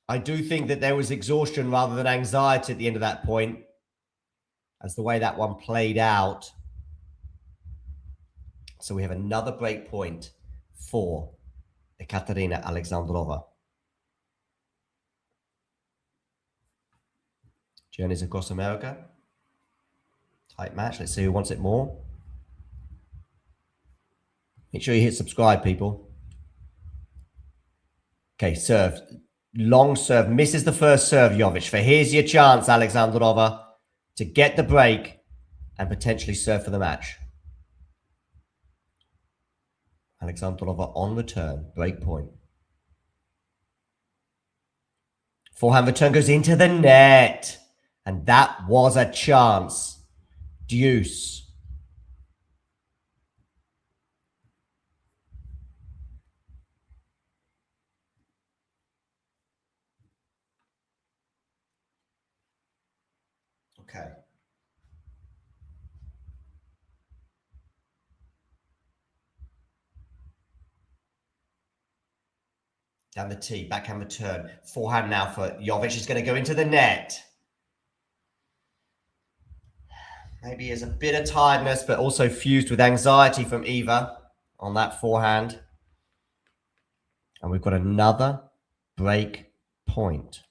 I do think that there was exhaustion rather than anxiety at the end of that point, as the way that one played out. So we have another break point for Ekaterina Alexandrova. Journeys across America. Tight match. Let's see who wants it more. Make sure you hit subscribe, people. Okay, serve. Long serve. Misses the first serve, Jovic. For here's your chance, Alexandrova, to get the break and potentially serve for the match. Alexandrova on return. Break point. Forehand return goes into the net. And that was a chance. Deuce. Okay. Down the tee, backhand return. Forehand now for Jovic. Is going to go into the net. Maybe he has a bit of tiredness, but also fused with anxiety from Eva on that forehand. And we've got another break point.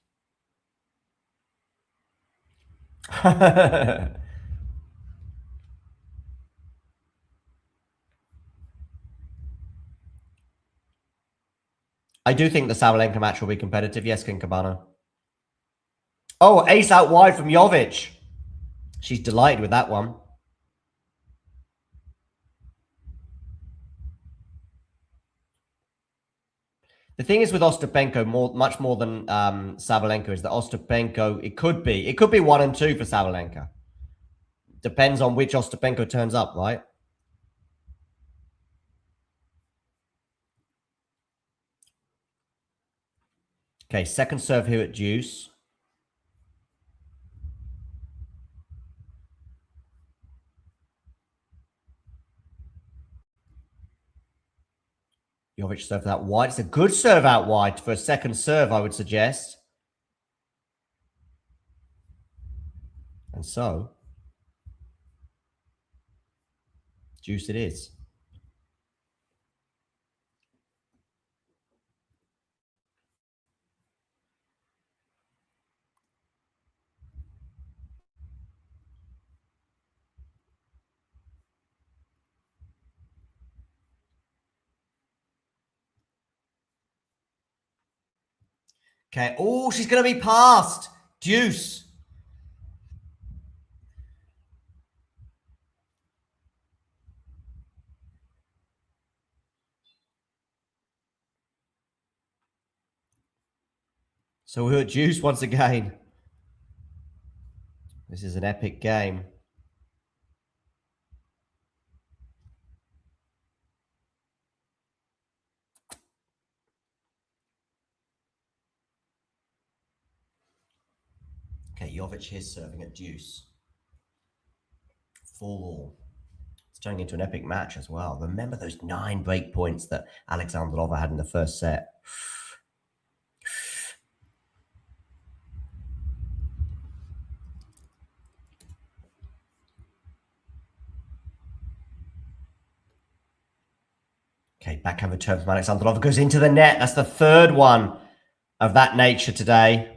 I do think the Sabalenka match will be competitive. Yes, King Cabana. Oh, ace out wide from Jovic. She's delighted with that one. The thing is with Ostapenko, much more than Sabalenka, is that Ostapenko, it could be 1 and 2 for Sabalenka. Depends on which Ostapenko turns up, right? Okay, second serve here at deuce. Jovic served out wide. It's a good serve out wide for a second serve, I would suggest. And so, deuce it is. Okay. Oh, she's going to be passed. Deuce. So we're at deuce once again. This is an epic game. Okay, Jovic here serving at deuce. 4-all. It's turning into an epic match as well. Remember those 9 break points that Alexandrova had in the first set. Okay, backhand return from Alexandrova goes into the net. That's the third one of that nature today.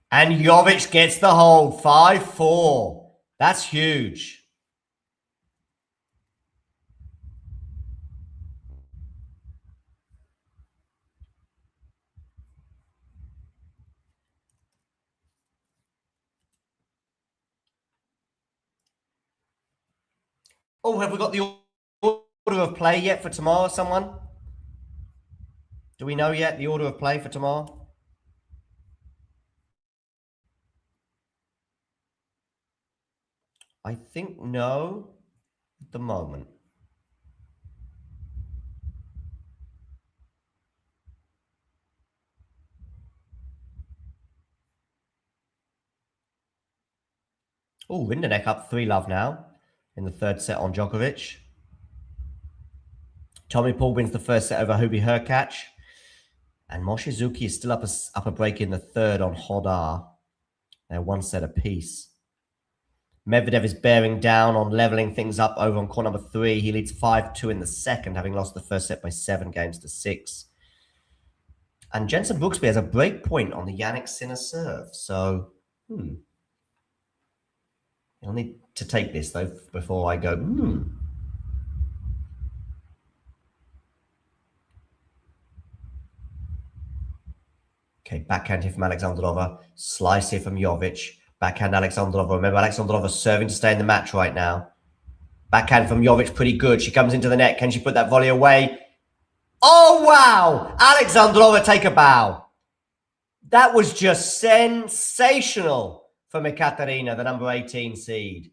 And Jovic gets the hold. 5-4. That's huge. Oh, have we got the order of play yet for tomorrow, someone? Do we know yet the order of play for tomorrow? I think no at the moment. Oh, Rinderknecht up 3-love now in the third set on Djokovic. Tommy Paul wins the first set over Hubie Hurkacz. And Moshizuki is still up a break in the third on Hodar. They're 1 set apiece. Medvedev is bearing down on leveling things up over on court number 3. He leads 5-2 in the second, having lost the first set by 7 games to 6. And Jensen Brooksby has a break point on the Jannik Sinner serve. So, I'll need to take this, though, before I go, Okay, backhand here from Alexandrova. Slice here from Jovic. Backhand Alexandrova. Remember, Alexandrova serving to stay in the match right now. Backhand from Jovic, pretty good. She comes into the net. Can she put that volley away? Oh, wow. Alexandrova, take a bow. That was just sensational from Ekaterina, the number 18 seed.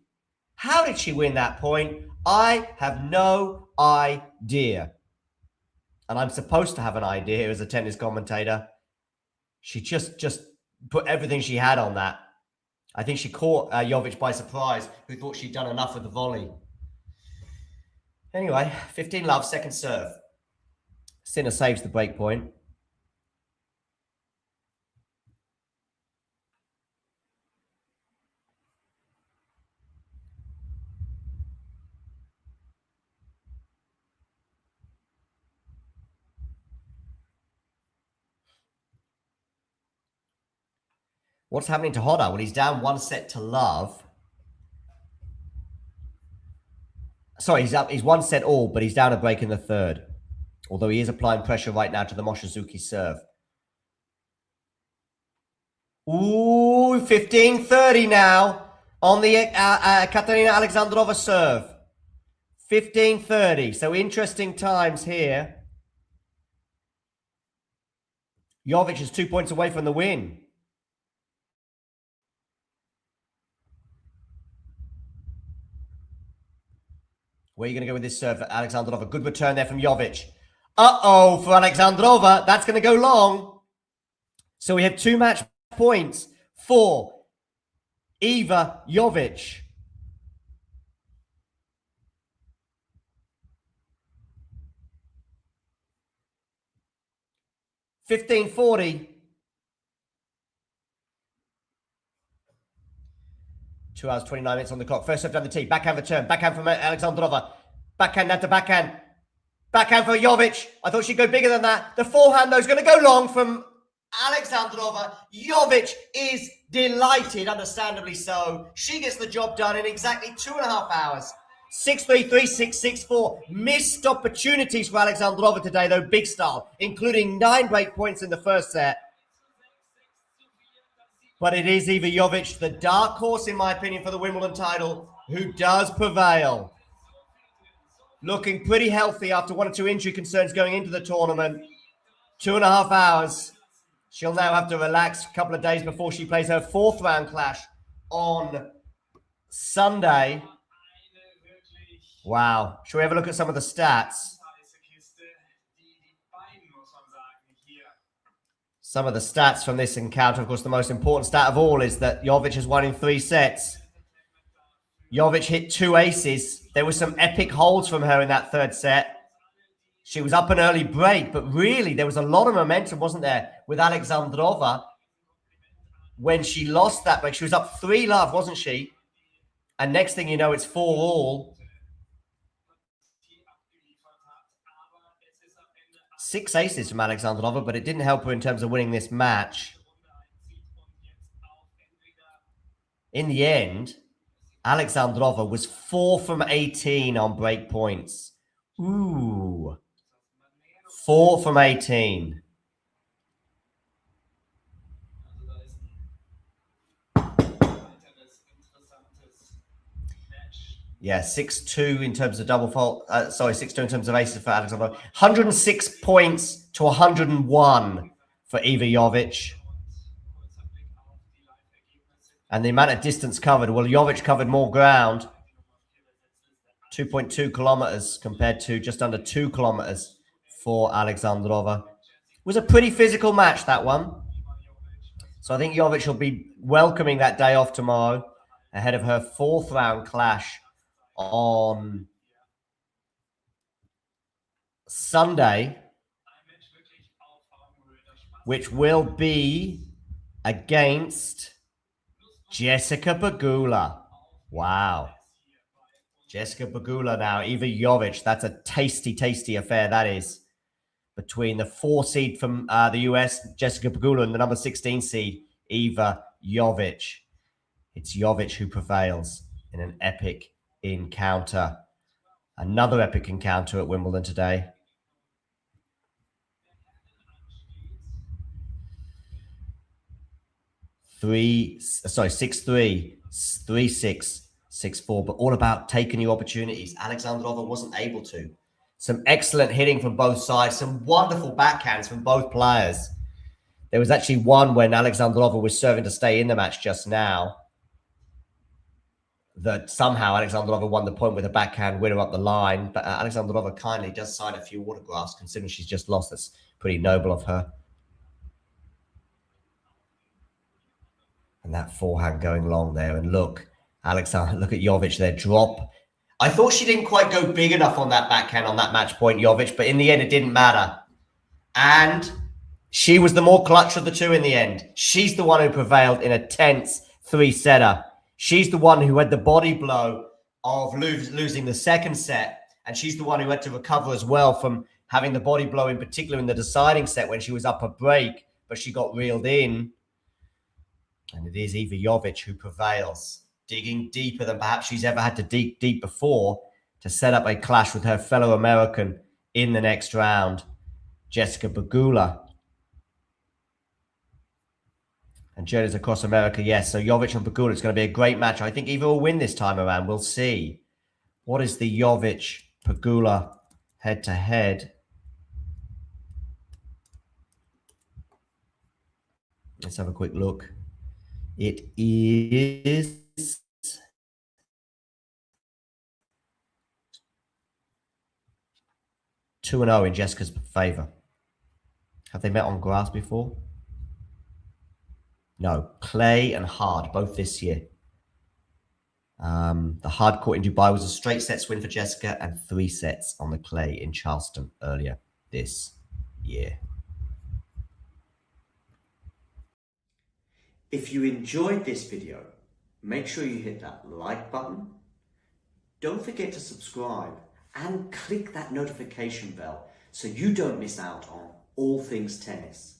How did she win that point? I have no idea. And I'm supposed to have an idea as a tennis commentator. She just put everything she had on that. I think she caught Jovic by surprise, who thought she'd done enough with the volley. Anyway, 15-love, second serve. Sinner saves the break point. What's happening to Hodder? Well, he's down 1-0 Sorry, he's up. He's 1-all, but he's down a break in the third. Although he is applying pressure right now to the Mochizuki serve. Ooh, 15-30 now on the Ekaterina Alexandrova serve. 15-30. So interesting times here. Jovic is 2 points away from the win. Where are you going to go with this serve, Alexandrova? Good return there from Jovic. Uh-oh, for Alexandrova. That's going to go long. So we have 2 match points for Eva Jovic. $15.40. 2 hours, 29 minutes on the clock. First serve down the tee. Backhand return. Backhand from Alexandrova. Backhand down to backhand. Backhand for Jovic. I thought she'd go bigger than that. The forehand, though, is going to go long from Alexandrova. Jovic is delighted, understandably so. She gets the job done in exactly 2.5 hours. 6-3, 3-6, 6-4. Missed opportunities for Alexandrova today, though, big style, including 9 break points in the first set. But it is Eva Jovic, the dark horse, in my opinion, for the Wimbledon title, who does prevail. Looking pretty healthy after 1 or 2 injury concerns going into the tournament. 2.5 hours. She'll now have to relax a couple of days before she plays her 4th round clash on Sunday. Wow. Shall we have a look at some of the stats? Some of the stats from this encounter. Of course, the most important stat of all is that Jovic has won in 3 sets. Jovic hit 2 aces. There were some epic holds from her in that 3rd set. She was up an early break, but really there was a lot of momentum, wasn't there, with Alexandrova when she lost that break. She was up 3-love, wasn't she? And next thing you know, it's 4-all. 6 aces from Alexandrova, but it didn't help her in terms of winning this match. In the end, Alexandrova was 4 from 18 on break points. Ooh. 4 from 18. Yeah, 6-2 in terms of double fault. 6-2 in terms of aces for Alexandrova. 106 points to 101 for Eva Jovic. And the amount of distance covered. Well, Jovic covered more ground. 2.2 kilometers compared to just under 2 kilometers for Alexandrova. It was a pretty physical match, that one. So I think Jovic will be welcoming that day off tomorrow ahead of her 4th round clash on Sunday, which will be against Jessica Pegula. Wow. Jessica Pegula now, Eva Jovic. That's a tasty, tasty affair, that is. Between the 4 seed from the US, Jessica Pegula, and the number 16 seed, Eva Jovic. It's Jovic who prevails in an epic encounter. Another epic encounter at Wimbledon today. Six three, 3-6, 6-4, but all about taking your opportunities. Alexandrova wasn't able to. Some excellent hitting from both sides, some wonderful backhands from both players. There was actually one when Alexandrova was serving to stay in the match just now, that somehow Alexandrova won the point with a backhand winner up the line. But Alexandrova kindly does sign a few autographs, considering she's just lost. That's pretty noble of her. And that forehand going long there. And look, Alexander, look at Jovic there, drop. I thought she didn't quite go big enough on that backhand on that match point, Jovic, but in the end, it didn't matter. And she was the more clutch of the two in the end. She's the one who prevailed in a tense 3-setter. She's the one who had the body blow of losing the second set. And she's the one who had to recover as well from having the body blow, in particular in the deciding set when she was up a break, but she got reeled in. And it is Eva Jovic who prevails, digging deeper than perhaps she's ever had to dig deep before to set up a clash with her fellow American in the next round, Jessica Pegula. And journeys across America, yes. So Jovic and Pegula, it's going to be a great match. I think Eva will win this time around. We'll see. What is the Jovic-Pegula head-to-head? Let's have a quick look. It is 2-0 in Jessica's favour. Have they met on grass before? No. Clay and hard, both this year. The hard court in Dubai was a straight sets win for Jessica and 3 sets on the clay in Charleston earlier this year. If you enjoyed this video, make sure you hit that like button. Don't forget to subscribe and click that notification bell so you don't miss out on all things tennis.